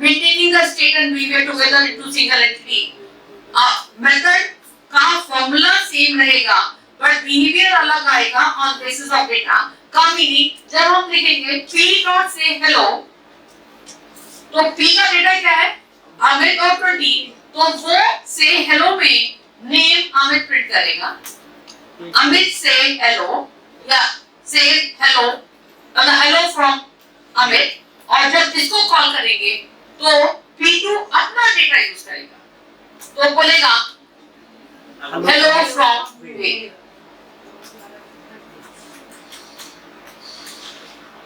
maintaining the state and behaviour together into single entity method का फॉर्मूला सेम रहेगा बट बिहेवियर अलग आएगा ऑन बेसिस ऑफ डेटा का मीनिंग जब हम लिखेंगे p डॉट से हेलो तो p का डेटा क्या है अमित और प्रदीप तो वो से हेलो में नेम अमित प्रिंट करेगा अमित से हेलो या से हेलो मतलब हेलो फ्रॉम अमित और जब इसको कॉल करेंगे तो P2 अपना डेटा यूज करेगा तो बोलेगा हेलो फ्रॉम विवेक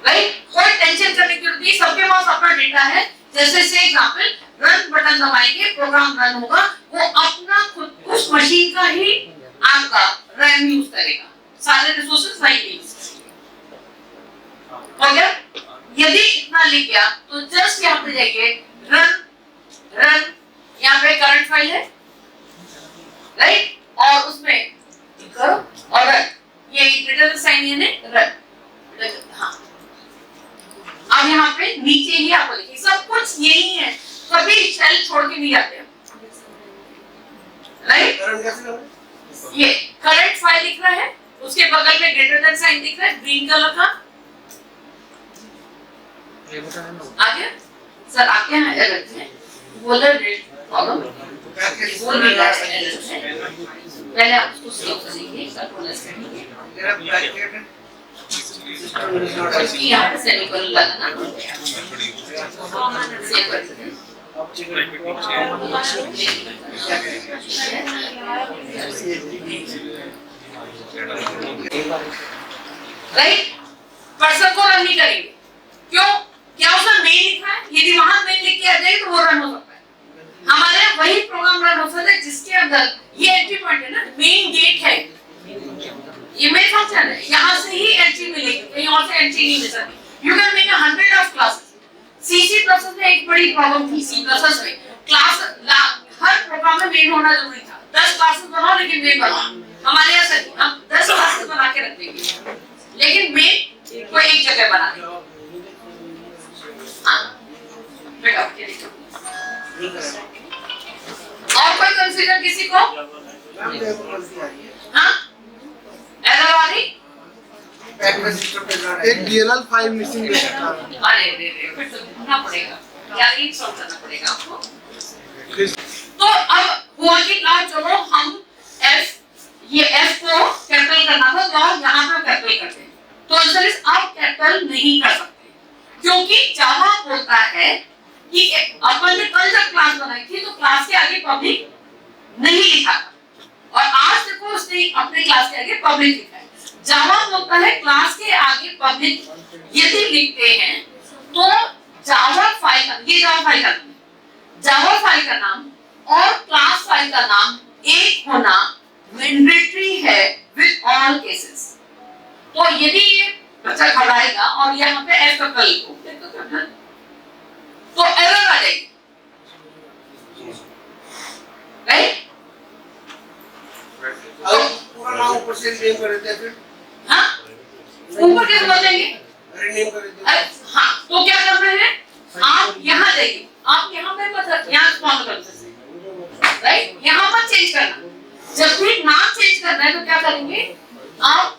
राइट कोई टेंशन करने की जरूरत नहीं सबके पास अपना डेटा है जैसे से एग्जांपल रन बटन दबाएंगे प्रोग्राम रन होगा वो अपना खुद उस मशीन का ही आपका रैम यूज करेगा सारे रिसोर्सेज वही यूज हो गया यदि इतना लिख गया तो जस्ट यहाँ पे जाइए रन यहाँ पे करंट फाइल है राइट और उसमें करो और रन ये ग्रेटर साइन है रन हाँ अब यहाँ पे नीचे ही आपको लिखिए सब कुछ यही है कभी शेल छोड़ के नहीं जाते राइट
करंट कैसे करें
ये करंट फाइल लिख रहा है उसके बगल में ग्रेटर देन साइन दिख रहा है ग्रीन कलर का आगे सर आगे हैं एरर है बोलर रेट प्रॉब्लम बोल भी रहा है पहले आप उसको सेव करेंगे कंट्रोल एस करेंगे
मेरा ब्रैकेट है सिस्टम इज नॉट
इसकी यहाँ पे सेमीकोलन लगाना सेव कर दें राइट पर्सन को रन नहीं करेंगे क्यों क्या उसने मेन लिखा है यदि वहां मेन लिख के आ जाए तो वो रन हो सकता है हमारे यहाँ वही प्रोग्राम रन हो सकता है जिसके अंदर ये एंट्री पॉइंट है ना मेन गेट है ये मेन फंक्शन है यहाँ से ही एंट्री मिलेगी कहीं और से एंट्री नहीं मिल सकती you can make 100 of classes C++ में एक बड़ी प्रॉब्लम थी C++ में क्लास हर प्रोग्राम में मेन होना जरूरी था 10 क्लासेस बनाओ लेकिन मेन बनाओ हमारे यहाँ से हम 10 क्लासेस बना के रख देंगे लेकिन मेन कोई एक जगह बना देंगे बेटा और कोई कंफ्यूजन किसी को हाँ एरर आ रही
बैक में सिस्टम पे ना
एक DLL फाइल मिसिंग है
अरे रे फिर तो ढूंढना पड़ेगा या रीड सॉल्व करना पड़ेगा आपको
फिर
तो अब हुआ कि क्लास चलो हम ये f को कैपिटल करना था तो यहाँ पे कैपिटल करते हैं तो आंसर इज आप कैपिटल नहीं कर सकते क्योंकि जावा बोलता है कि अपन ने कल जब क्लास बनाई थी तो क्लास के आगे पब्लिक नहीं लिखा था और आज देखो उसने अपने क्लास के आगे पब्लिक लिखा है जावा बोलता है क्लास के आगे पब्लिक यदि लिखते हैं तो जावा फाइल का नाम और क्लास फाइल का नाम एक होना मैंडेटरी है विद ऑल केसेस तो यदि ये बच्चा घबराएगा और यहाँ पे एफ का कल लिखो तो एरर आ जाएगी राइट
अब पूरा नाम ऊपर से नेम कर देते हैं फिर
हाँ ऊपर कैसे बदलेंगे
रीनेम कर देते हैं
हाँ तो क्या करना है आप यहाँ जाइए आप यहाँ पे मत यहाँ स्पॉन कर सकते है तो क्या करेंगे, आप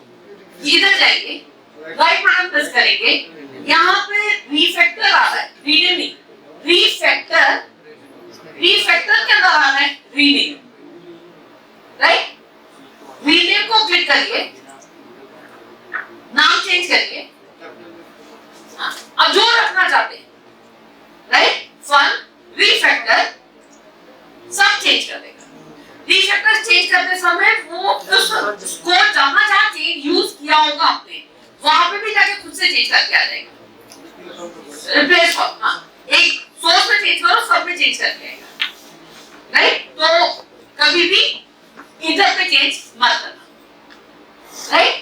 इधर जाएंगे, राइट बटन प्रेस करेंगे, यहाँ पे रीफैक्टर आ रहा है, रीनेम नहीं, रीफैक्टर के अंदर आ रहा है रीनेम, राइट। रीनेम को क्लिक करिए, नाम चेंज करिए, अब जो रखना चाहते हैं, राइट, फन रीफैक्टर सब चेंज कर देगा। रीफैक्टर चेंज करते समय वो उसको जहां जहां चेंज यूज किया होगा आपने, वहां पे भी जाके खुद से चेंज करके आ जाएगा। रिप्लेस फॉर, हाँ, एक सोर्स में चेंज करो, सब में चेंज करके आएगा, राइट। तो कभी भी इधर पे चेंज मत करना, राइट।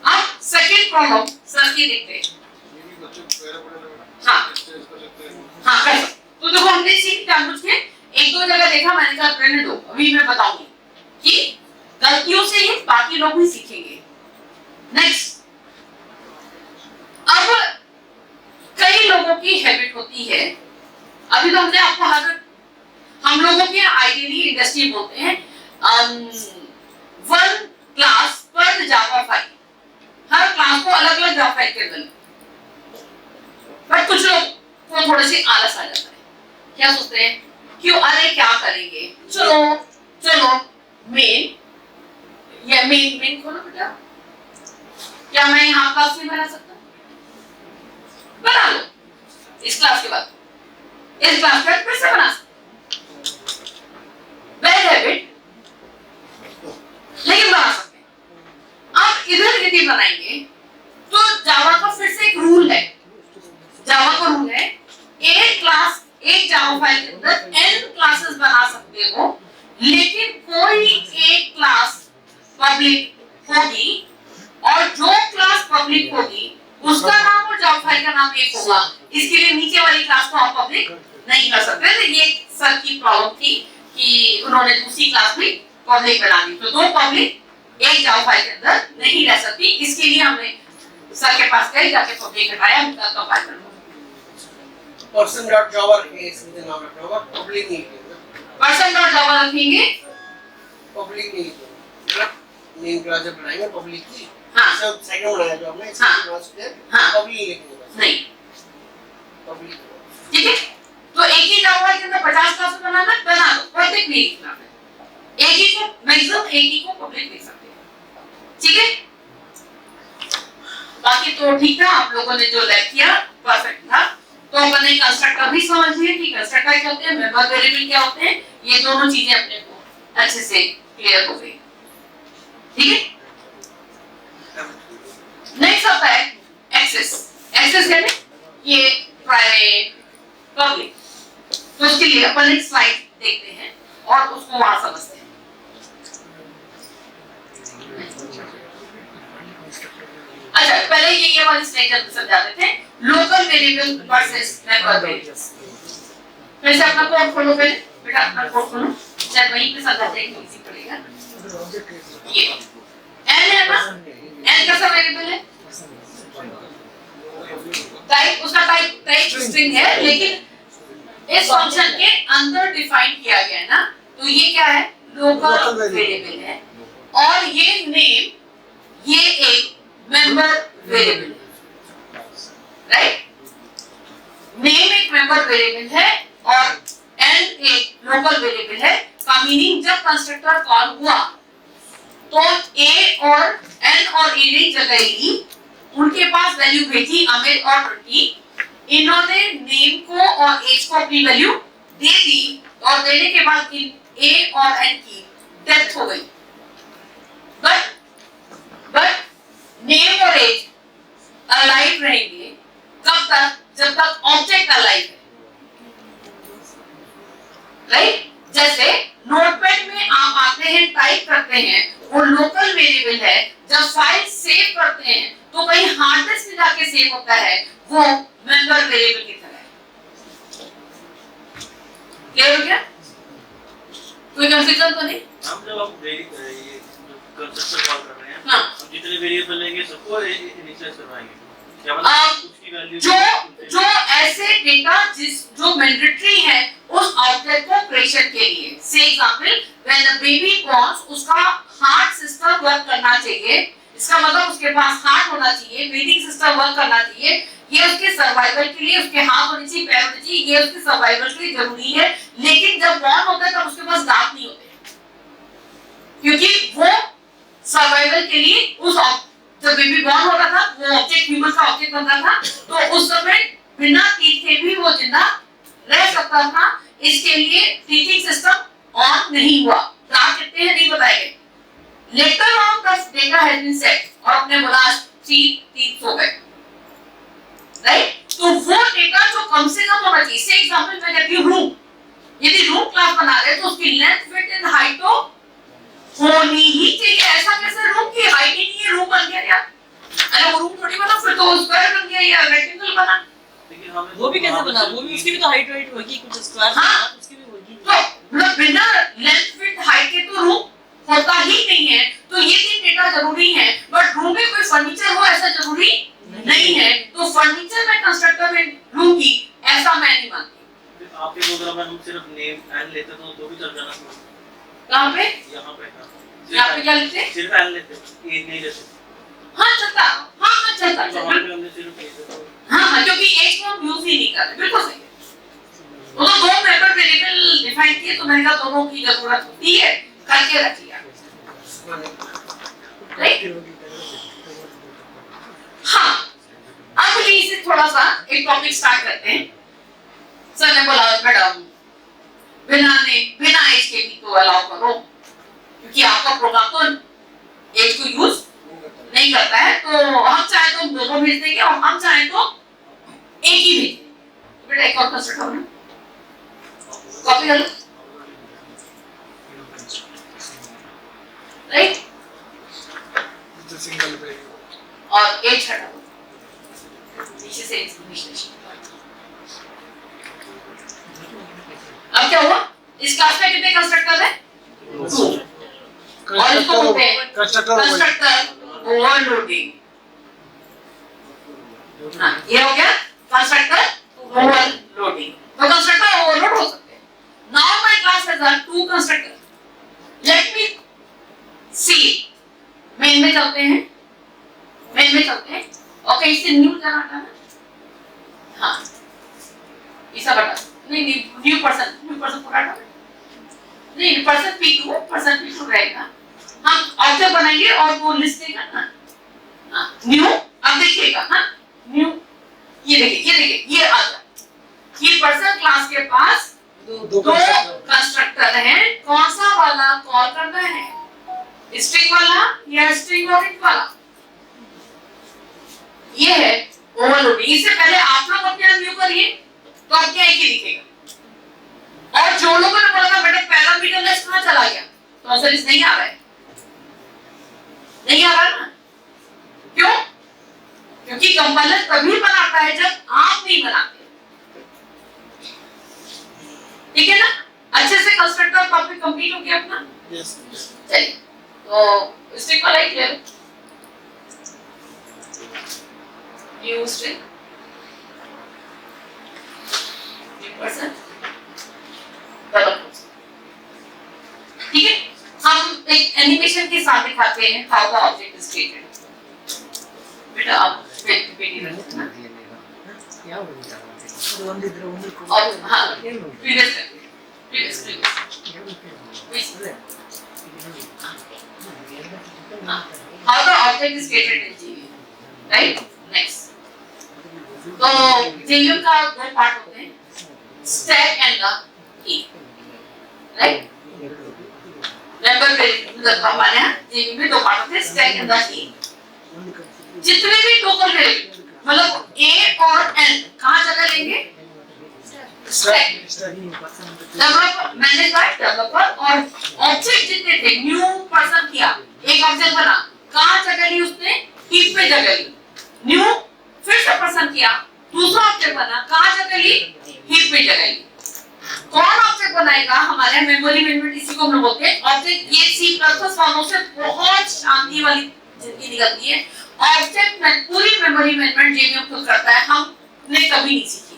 अब सेकंड प्रॉब्लम सर की देखते हैं। हाँ हाँ कर, तो देखो हमने सीख जानबूझ के एक दो जगह देखा, मैंने कहा रहने दो, अभी मैं बताऊंगी कि गलतियों से ही बाकी लोग भी सीखेंगे। नेक्स्ट, अब कई लोगों की हैबिट होती है, अभी तो हमने आपको हम लोगों के आइडियली इंडस्ट्री बोलते हैं 1 क्लास पर जावा फाइल, हर क्लास को अलग अलग जावा फाइल के अंदर, बट कुछ लोग को थोड़े से आलस आ जाता है, क्या सोचते हैं क्यों, अरे क्या करेंगे, चलो मेन खोलो बेटा, क्या मैं यहाँ क्लास नहीं बना सकता, बना लो, इस क्लास के बाद इस क्लास का फिर से बना सकते, बैड हैबिट, लेकिन बना सकते हैं। अब इधर यदि बनाएंगे तो जावा का फिर से एक रूल है, जावा का रूल है एक जावा फाइल के अंदर n क्लासेस बना सकते हो, लेकिन कोई एक क्लास पब्लिक होगी और जो क्लास पब्लिक होगी उसका नाम और जावा फाइल का नाम एक होगा, इसके लिए नीचे वाली क्लास को आप पब्लिक नहीं कर सकते। तो ये सर की प्रॉब्लम थी कि उन्होंने दूसरी क्लास भी पब्लिक बना दी, तो दो पब्लिक एक जावा फाइल के अंदर नहीं रह सकती, इसके लिए हमने सर के पास गए, जाके पब्लिक हटाया, कंपाइल कर
person.java रखेंगे, इसमें नाम रखना होगा, पब्लिक नहीं लिखेंगे,
person.java रखेंगे,
पब्लिक नहीं लिखेंगे, मेन क्लास जब बनाएंगे पब्लिक की,
हाँ,
सब सेकंड बनाया जो हमने, इसके
हाँ,
क्लास पे
हाँ,
पब्लिक लिखेंगे बस,
नहीं,
पब्लिक,
ठीक है। तो एक ही जावा फाइल के अंदर 50 क्लास बनाना, बना दो, पब्लिक नहीं लिखना है, एक ही को मैक्सिमम एक ही को पब्लिक लिख सकते हैं, ठीक है। बाकी तो ठीक था, आप लोगों ने जो लैब किया परफेक्ट था। तो अपन ने कंस्ट्रक्टर भी समझ लिया कि कंस्ट्रक्टर क्या होते हैं, मेंबर वेरिएबल क्या होते हैं, ये दोनों चीजें अपने को अच्छे से क्लियर हो गई, ठीक है। नेक्स्ट आता है एक्सेस। एक्सेस यानी ये प्राइवेट पब्लिक, तो उसके लिए अपन एक स्लाइड देखते हैं और उसको वहां समझते हैं। अच्छा, पहले ये वाली स्लाइड समझाते थे, local variable versus member variable. फिर से अपना कोड खोलो, पहले बेटा अपना कोड खोलो, शायद वहीं पे समझाते हैं कि इजी पड़ेगा। ये n है ना, n कैसा वेरिएबल है, टाइप, उसका टाइप स्ट्रिंग है, लेकिन इस फंक्शन के अंदर डिफाइन किया गया है ना, तो ये क्या है, लोकल वेरिएबल है, और ये नेम ये एक मेंबर वेरिएबल है, राइट। नेम एक मेंबर वेरिएबल है और n एक लोकल वेरिएबल है, का मीनिंग जब कंस्ट्रक्टर कॉल हुआ तो a और n और a ने जगह ली, उनके पास वैल्यू भेजी अमित और प्रतीक, इन्होंने नेम को और एज को अपनी वैल्यू दे दी, और देने के बाद a और n की डेथ हो गई, बट नेम और एज अलाइव रहेंगे कब तक, जब तक ऑब्जेक्ट अलाइव है, राइट। जैसे नोटपैड में आप आते हैं, टाइप करते हैं, वो लोकल वेरिएबल है, जब फाइल सेव करते हैं तो कहीं हार्ड डिस्क में जाके सेव होता है, वो मेंबर वेरिएबल की तरह है। क्लियर हो गया, कोई कंफ्यूजन तो नहीं।
हम जब आप ये कंस्ट्रक्टर कॉल कर रहे हैं,
हाँ,
हम जितने वेरिएबल लेंगे सबको इनिशियलाइज करवाएंगे, क्या मतलब उसकी वैल्यू
जो ऐसे डेटा जो मैंडेटरी है उस ऑब्जेक्ट को क्रिएशन के लिए, से example when the baby borns, उसका हार्ट सिस्टम वर्क करना चाहिए, इसका मतलब उसके पास हार्ट होना चाहिए, ब्रीदिंग सिस्टम वर्क करना चाहिए, ये उसके सर्वाइवल के लिए, उसके हाथ होने चाहिए, पैर होने चाहिए, ये उसके सर्वाइवल के लिए जरूरी है। लेकिन जब बॉर्न होता है तब उसके पास दांत नहीं होते, क्योंकि वो सर्वाइवल के लिए उस जब बेबी बॉर्न हो रहा था वो ऑब्जेक्ट ह्यूमन का ऑब्जेक्ट बन रहा था, तो उस समय बिना टीथ के भी वो जिंदा रह सकता था। इसके लिए टीथिंग सिस्टम ऑन नहीं हुआ। क्या कहते हैं नहीं बताएंगे। Later on the data has been set और अपने बोला 3 टीथ हो गए, राइट। तो वो डेटा जो कम से कम होना चाहिए, से एग्जांपल मैं कहती हूं रूम, यदि रूम क्लास बना रहे तो उसकी लेंथ विड्थ एंड हाइट तो होनी ही चाहिए। ऐसा कैसे रूम की हाइट ही नहीं है, रूम बन गया यार, अरे वो रूम थोड़ी बना, फिर तो स्क्वायर बन गया या रेक्टेंगल बना।
लेकिन हमें
वो भी कैसे बना, वो भी उसकी भी तो हाइट वाइट होगी, कुछ स्क्वायर
हाँ।
उसकी भी होगी।
तो मतलब बिना लेंथ विड्थ हाइट के तो रूम होता ही नहीं है। तो ये 3 डेटा जरूरी है, बट रूम में कोई फर्नीचर हो ऐसा जरूरी नहीं है। तो फर्नीचर में कंस्ट्रक्टर में रूम की ऐसा मैं नहीं मानती।
आपके प्रोग्राम में हम सिर्फ नेम एंड लेते तो भी चल जाना।
कहाँ पे?
यहाँ
यहाँ पे क्या लिखते हैं?
सिर्फ एंड लेते, ये नहीं लेते।
हाँ चलता, हाँ चलता
तो हमने सिर्फ ये लेते।
हाँ, क्योंकि एज को हम यूज ही नहीं करते, बिल्कुल सही है। वो तो 2 मेंबर वेरिएबल डिफाइन किए, तो मैंने कहा दोनों की जरूरत होती है, करके रख लिया, राइट। हाँ, अब इसे थोड़ा सा एक टॉपिक स्टार्ट करते हैं। सर ने बोला मैडम बिना एज के भी तो अलाउ करो, क्योंकि आपका प्रोग्राम तो एज को यूज नहीं करता है, तो हम चाहे तो दोनों भेज देंगे और हम चाहे तो एक ही भेज देंगे। बेटा एक और कंसल्ट करो, कॉपी कर लो, राइट,
सिंगल पे
और एज हटा दो नीचे से विश्लेषण। अब क्या हुआ, इस क्लास में कितने कंस्ट्रक्टर है? 2। और इसको बोलते हैं कंस्ट्रक्टर ओवरलोडिंग। हाँ, ये हो गया कंस्ट्रक्टर ओवरलोडिंग। तो कंस्ट्रक्टर ओवरलोड हो सकते हैं। Now my class has 2 constructor. Let me see, main में चलते हैं, ओके। इससे न्यू जाना था, हाँ ये सब हटा, नहीं न्यू पर्सन पूरा हटा, नहीं पर्सन P2 रहेगा। हम ऑब्जेक्ट बनाएंगे और वो लिस्ट देगा ना, हाँ न्यू। अब देखिएगा, हाँ न्यू, ये देखिए ये आ जाए, ये पर्सन क्लास के पास 2 कंस्ट्रक्टर हैं। कौन सा वाला कॉल करना है, स्ट्रिंग वाला या स्ट्रिंग ओरिएंट वाला? ये है ओवरलोडिंग। इससे पहले आप लोग अपने न्यू करिए तो अब क्या एक ही दिखेगा। और जो लोगों ने बोला था बेटा पैरामीटर लिस्ट कहां चला गया, तो आंसर इस नहीं आ रहा है, नहीं आ रहा ना। क्यों? क्योंकि कंपाइलर तभी बनाता है जब आप नहीं बनाते, ठीक है ना। अच्छे से कंस्ट्रक्टर टॉपिक कंप्लीट हो गया अपना।
यस
चलिए तो स्ट्रिंग वाला ही ले लो, new string person double close, ठीक है। हम एक एनिमेशन के साथ दिखाते हैं how the object is created. बेटा आप पेटी रखो ना, और हाँ previous how the object is created in GV, right. Next, तो जीवी का 2 पार्ट होते हैं, stack and the heap, right. Number हमारे यहाँ जीवी में 2 पार्ट होते हैं, स्टैक एंड द हीप। जितने भी टोकन है मतलब ए और एन कहाँ जगह लेंगे, stack, developer manage by developer. और ऑब्जेक्ट जितने थे, न्यू पर्सन किया, एक ऑब्जेक्ट बना, कहाँ जगह ली उसने, हीप पे जगह ली। न्यू फिर से पर्सन किया, दूसरा ऑब्जेक्ट बना, कहाँ जगह ली, हीप पे जगह ली। कौन ऑब्जेक्ट बनाएगा, हमारे मेमोरी मैनेजमेंट इसी को हम लोग बोलते हैं ऑब्जेक्ट। ये C++ वालों से बहुत शांति वाली जिंदगी निकलती है। ऑब्जेक्ट में पूरी मेमोरी मैनेजमेंट जेवीएम खुद करता है, हमने कभी नहीं सीखी।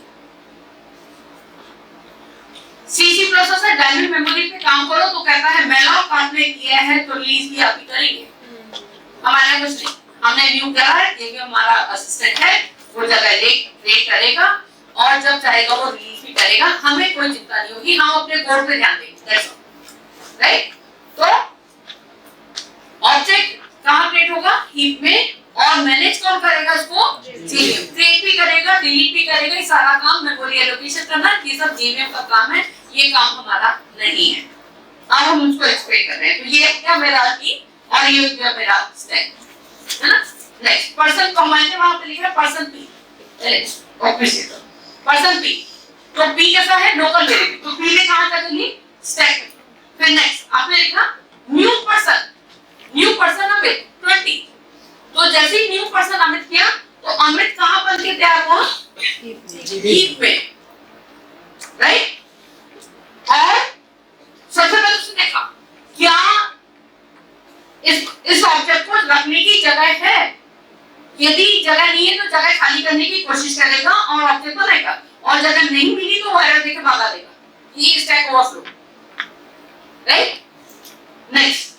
सीसी प्रोसेस है डायनेमिक मेमोरी पे काम करो तो कहता है मेलॉक आपने किया है तो रिलीज भी आप ही करेंगे, हमारे कुछ नहीं, हमने न्यू करा है, ये भी हमारा असिस्टेंट है, वो जगह रेट करेगा और जब चाहेगा वो रिलीज भी करेगा, हमें कोई चिंता नहीं होगी, हम अपने कोड पे ध्यान देंगे, दैट्स ऑल, राइट। तो ऑब्जेक्ट कहाँ क्रिएट होगा, हीप में, और मैनेज कौन करेगा इसको, जीवीएम, क्रिएट भी करेगा, डिलीट भी करेगा, ये सारा काम मेमोरी एलोकेशन करना, ये सब जीवीएम का काम है, ये काम हमारा नहीं है। अब हम उसको एक्सप्लेन कर रहे हैं, तो ये क्या मेरा की और ये क्या मेरा स्टैक है ना। नेक्स्ट पर्सन को मैंने वहां पे लिखा है person P, official person P, तो पी कैसा है, लोकल वेरिएबल, तो पी ने कहां तक ली, स्टैक में। फिर नेक्स्ट आपने लिखा न्यू पर्सन अमित 20, तो जैसे ही न्यू पर्सन अमित किया तो अमित कहां बन के तैयार हुआ, हीप में, राइट। और सबसे पहले उसने देखा क्या इस ऑब्जेक्ट को रखने की जगह है, यदि जगह नहीं है तो जगह खाली करने की कोशिश करेगा और ऑब्जेक्ट बनाएगा, और जगह नहीं मिली तो वो एरर देके भगा देगा, ये स्टैक ओवरफ्लो, राइट। नेक्स्ट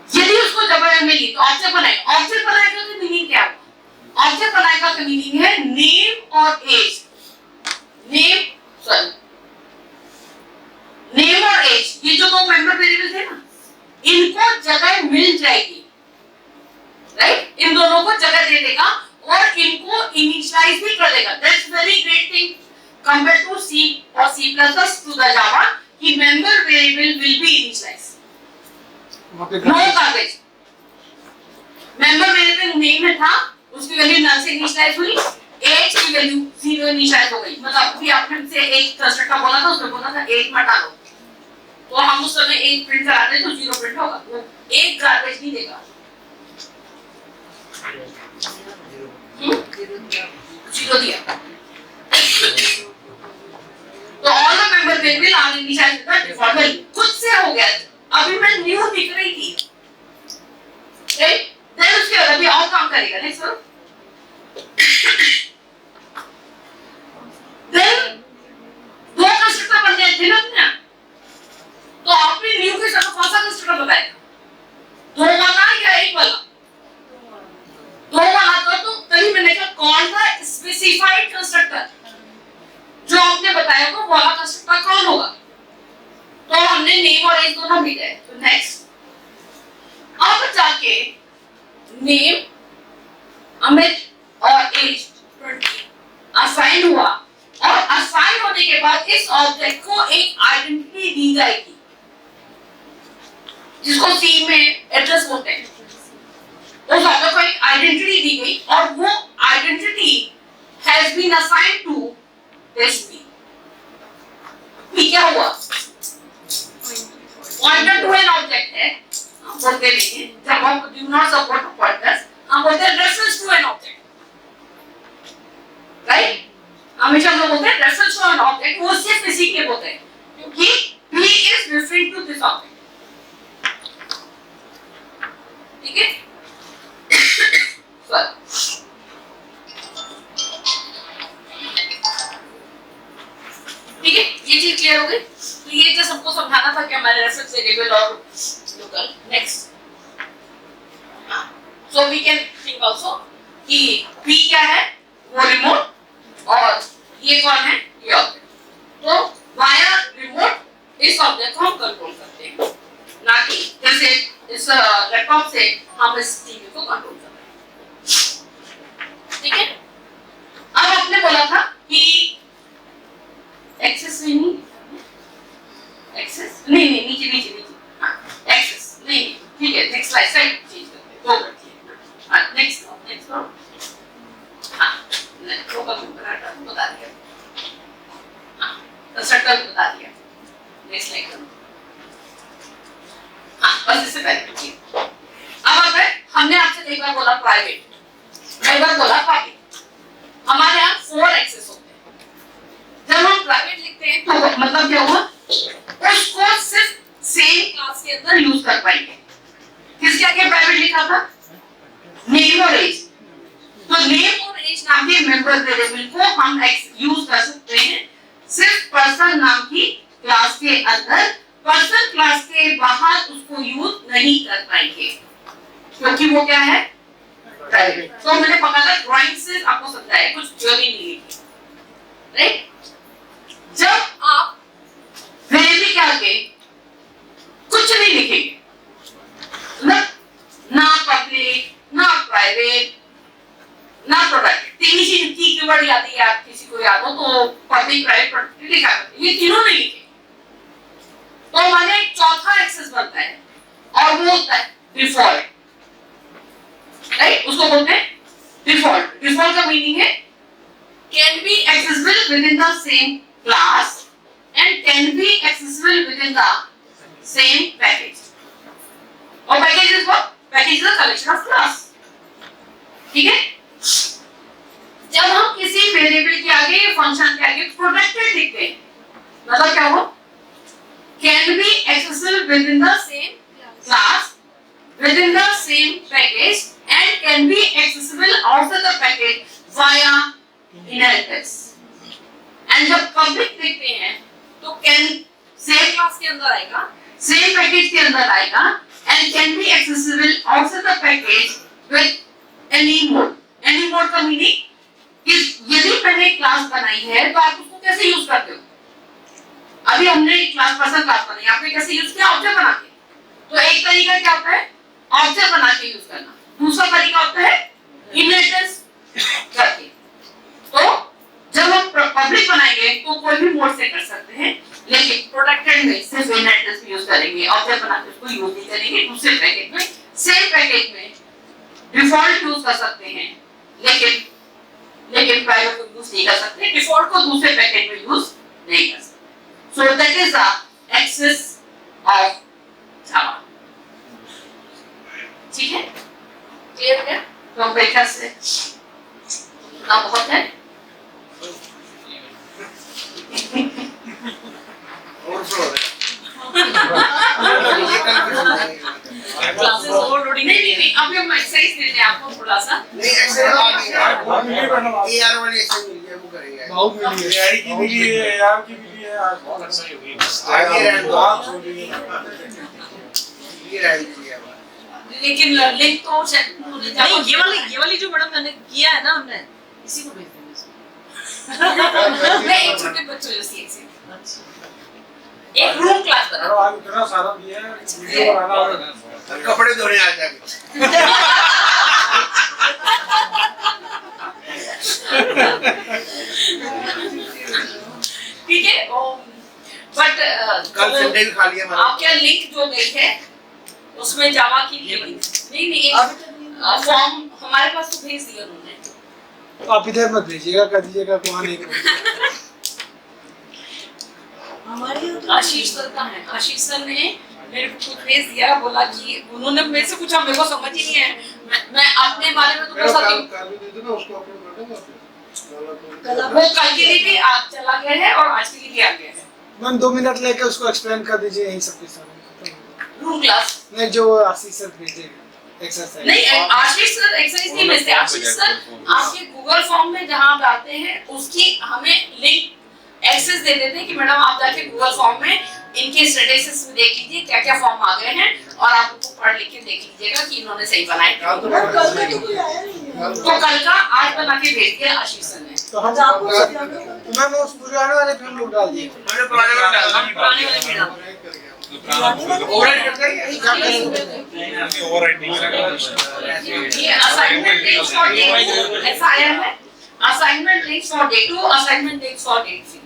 यदि उसको जगह मिली तो ऑब्जेक्ट बनाएगा, ऑब्जेक्ट बनाएगा तो मीनिंग क्या होगा, ऑब्जेक्ट बनाएगा का मीनिंग है नेम और एज, नेम और एज, ये जो दो मेंबर वेरिएबल थे ना, इनको जगह मिल जाएगी, राइट, इन दोनों को जगह दे देगा और इनको इनिशियलाइज भी कर देगा, that's very great thing compare to C और C++ टू द जावा, कि member variable will be initialised, no garbage, member variable name में था, उसकी वैल्यू नल से इनिशियलाइज हुई, एज की वैल्यू 0 इनिशियलाइज हो गई, मतलब अभी आपने से एक कंस्ट्रक्टर बोला था, उसने बोला था एज मत डालो, तो हम उस समय एक प्रिंट कराते तो 0 प्रिंट होगा, वो एक गार्बेज नहीं देगा, 0 दिया, तो all the member variable are initialised with default value, खुद से हो गया, अभी मैं न्यू दिख रही थी, राइट, देन उसके बाद अभी और काम करेगा, नेक्स्ट करो, देन दो कंस्ट्रक्टर बन गए थे ना अपने, तो आपने न्यू के साथ कौन सा कंस्ट्रक्टर बताएगा, दो वाला या एक वाला, दो वाला, तो तभी मैंने कहा कौन सा स्पेसिफाइड कंस्ट्रक्टर जो आपने बताया वो वाला कंस्ट्रक्टर कौन होगा, तो हमने नेम और एज दोनों भी दिए, तो नेक्स्ट अब जाके नेम अमित और एज 20 असाइन हुआ, और असाइन होने के बाद इस ऑब्जेक्ट को एक आइडेंटिटी दी जाएगी, जिसको सी में एड्रेस बोलते हैं, उस ऑब्जेक्ट को एक आइडेंटिटी दी गई और वो identity has been assigned to this P, क्या हुआ, पॉइंटर टू एन ऑब्जेक्ट है, हम बोलते नहीं, जब हम डू नॉट सपोर्ट पॉइंटर्स हम बोलते हैं reference to an object, right, हमेशा हम लोग बोलते हैं रेफरेंस टू एन ऑब्जेक्ट, वो सिर्फ इसी के बोलते हैं क्योंकि P is referring to this object, ठीक है, ठीक है, ये चीज क्लियर हो गई, तो ये जो सबको समझाना था कि हमारे रेफरेंस वेरिएबल और local, next so we can think also कि P क्या है, वो रिमोट, और ये कौन है, ये ऑब्जेक्ट, तो वाया रिमोट इस ऑब्जेक्ट को हम कंट्रोल करते हैं, ना कि जैसे इस लैपटॉप से हम इस टीवी को कंट्रोल कर रहे हैं, ठीक है। अब आपने बोला था कि एक्सेस नहीं, एक्सेस नहीं, नीचे, हाँ एक्सेस नहीं, ठीक है, नेक्स्ट स्लाइड चेंज करते हैं, दो करते हैं, हाँ नेक्स्ट हाँ लोकल कंप्यूटर बता दिया, हाँ कंस्ट्रक्टर बता दिया, नेक्स्ट स्लाइड करो, हाँ बस इससे पहले अब हमने आपसे एक बार बोला प्राइवेट, एक बार बोला पब्लिक, हमारे यहाँ 4 एक्सेस होते हैं, जब हम प्राइवेट लिखते हैं तो मतलब क्या हुआ, उसको सिर्फ सेम क्लास के अंदर यूज कर पाएंगे, किसके आगे प्राइवेट लिखा था, नेम और एज, तो नेम और एज नाम के मेंबर वेरिएबल को हम यूज कर सकते हैं सिर्फ पर्सन नाम की क्लास के अंदर, पर्सन क्लास के बाहर उसको यूज नहीं कर पाएंगे क्योंकि वो क्या है, प्राइवेट। तो मैंने पकड़ा ड्राइंग से आपको समझाया, कुछ थ्योरी नहीं लिखी, राइट। जब आप वेरिएबल के आगे कुछ नहीं लिखेंगे, ना पब्लिक, ना प्राइवेट, ना प्रोडक्ट, तीन ही कीवर्ड याद है, आप किसी को याद हो तो पब्लिक, प्राइवेट, प्रोडक्ट लिखा है, ये तीनों नहीं लिखे तो हमारे एक चौथा एक्सेस बनता है और वो होता है डिफॉल्ट, राइट। उसको बोलते हैं डिफॉल्ट। डिफॉल्ट का मीनिंग है can be accessible within the same class and can be accessible within the same package. और package is what? Package is a collection of class, ठीक है। जब हम किसी वेरिएबल के आगे, फंक्शन के आगे प्रोटेक्टेड लिखते हैं, मतलब क्या हो, can be accessible within the same class, within the same package and can be accessible outside the package via inheritance। and जब public देखते हैं तो can same class के अंदर आएगा, same package के अंदर आएगा and can be accessible outside the package with any mode। any mode का meaning कि यदि मैंने क्लास बनाई है तो आप उसको कैसे यूज करते हो। अभी हमने क्लास पर्सन क्लास बनाई, आपने कैसे यूज किया, ऑब्जेक्ट बना के। तो एक तरीका क्या होता है, ऑब्जेक्ट बना के यूज करना, दूसरा तरीका होता है इनहेरिटेंस करके। तो जब हम पब्लिक बनाएंगे तो कोई भी मोड से कर सकते हैं, लेकिन प्रोटेक्टेड में सिर्फ इनहेरिटेंस यूज करेंगे, ऑब्जेक्ट बना के उसको यूज नहीं करेंगे। दूसरे पैकेज में, सेम पैकेज में डिफॉल्ट यूज कर सकते हैं, लेकिन प्राइवेट को यूज नहीं कर सकते, डिफॉल्ट को दूसरे पैकेज में यूज नहीं कर सकते। So that is the access of Java, ठीक है, क्लियर हो गया। तो हम बैठा से ना बहुत है
ओवरफ्लो हो
क्लासेस ओवरलोडिंग
नहीं, अभी हम एक्सरसाइज देते हैं आपको थोड़ा सा।
नहीं एक्सेल एआर वाली एक्सेल मिल गया, वो करेंगे।
बहुत मिली है,
एआई की मिली है, एआर की मिली है, आज बहुत अच्छा ही हुई है।
आगे रहने दो,
बात हो रही है।
ये रहने दीजिए।
लेकिन लिंक तो चेक होने
नहीं, ये वाली जो मैडम मैंने किया है ना, हमने इसी को भेज देंगे इसको।
नहीं, छोटे बच्चों जैसी एक्सरसाइज, एक रूम क्लास बना।
अरे आज इतना सारा दिया है, वीडियो बनाना होगा।
कपड़े धोने आ जाएंगे।
ठीक है, बट
कल संडे भी खा लिया मैंने।
आपके लिंक जो गई है उसमें जावा की नहीं फॉर्म हमारे पास तो भेज दिया उन्होंने।
तो आप इधर मत भेजिएगा, कर दीजिएगा वहाँ नहीं
आशीष सर का है, आशीष सर ने मेरे को भेज दिया, बोला कि उन्होंने मेरे से पूछा, मेरे को समझ ही नहीं है, मैं अपने बारे में तो बता सकती हूँ।
कल भी दे देना, उसको अपलोड कर देना।
वो कल के लिए भी आज चला गया है और आज के लिए भी आ गया है।
मैम 2 मिनट लेके उसको एक्सप्लेन कर दीजिए, यही सब के साथ
रूम क्लास
नहीं, जो आशीष सर भेजेगा एक्सरसाइज।
नहीं, आशीष सर एक्सरसाइज नहीं भेजते। आशीष सर आपके गूगल फॉर्म में जहां आप डालते हैं उसकी हमें लिंक एक्सेस दे देते हैं कि मैडम आप जाके गूगल फॉर्म में इनके स्टेटस में देख लीजिए क्या क्या फॉर्म आ गए हैं और आप उनको पढ़ लिख के देख लीजिएगा कि इन्होंने सही बनाए। तो कल का आज बना के भेज दिया आशीष सर ने।
तो हम मैम उस पुराने वाले पे हम लोग डाल दिए।
हमने पुराने वाले डाल दिए।
पुराने वाले में डाल
ओवरराइड करते हैं।
ओवरराइड नहीं करेगा।
ये असाइनमेंट लिंक्स फॉर डे 2 ऐसा आया है, assignment links for day 2, assignment links for day 3।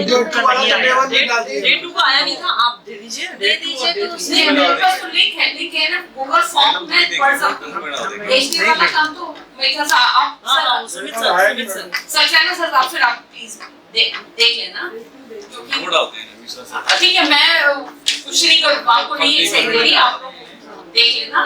जो वाला डे 1 में डाल दिए।
डे 2 का आया नहीं था, आप दे दीजिए।
दे दीजिए तो उसने मेरे पास तो लिंक है ना गूगल फॉर्म में पढ़ सकते हो। भेजने वाला काम तो मेरे पास आप
हाँ, सुमित सर।
सचाना सर आप फिर आप प्लीज देख लेना क्योंकि
वो डालते हैं मिश्रा सर।
ठीक है, मैं कुछ नहीं करूँगा, आपको नहीं सही दे रही, आप लोग देख लेना।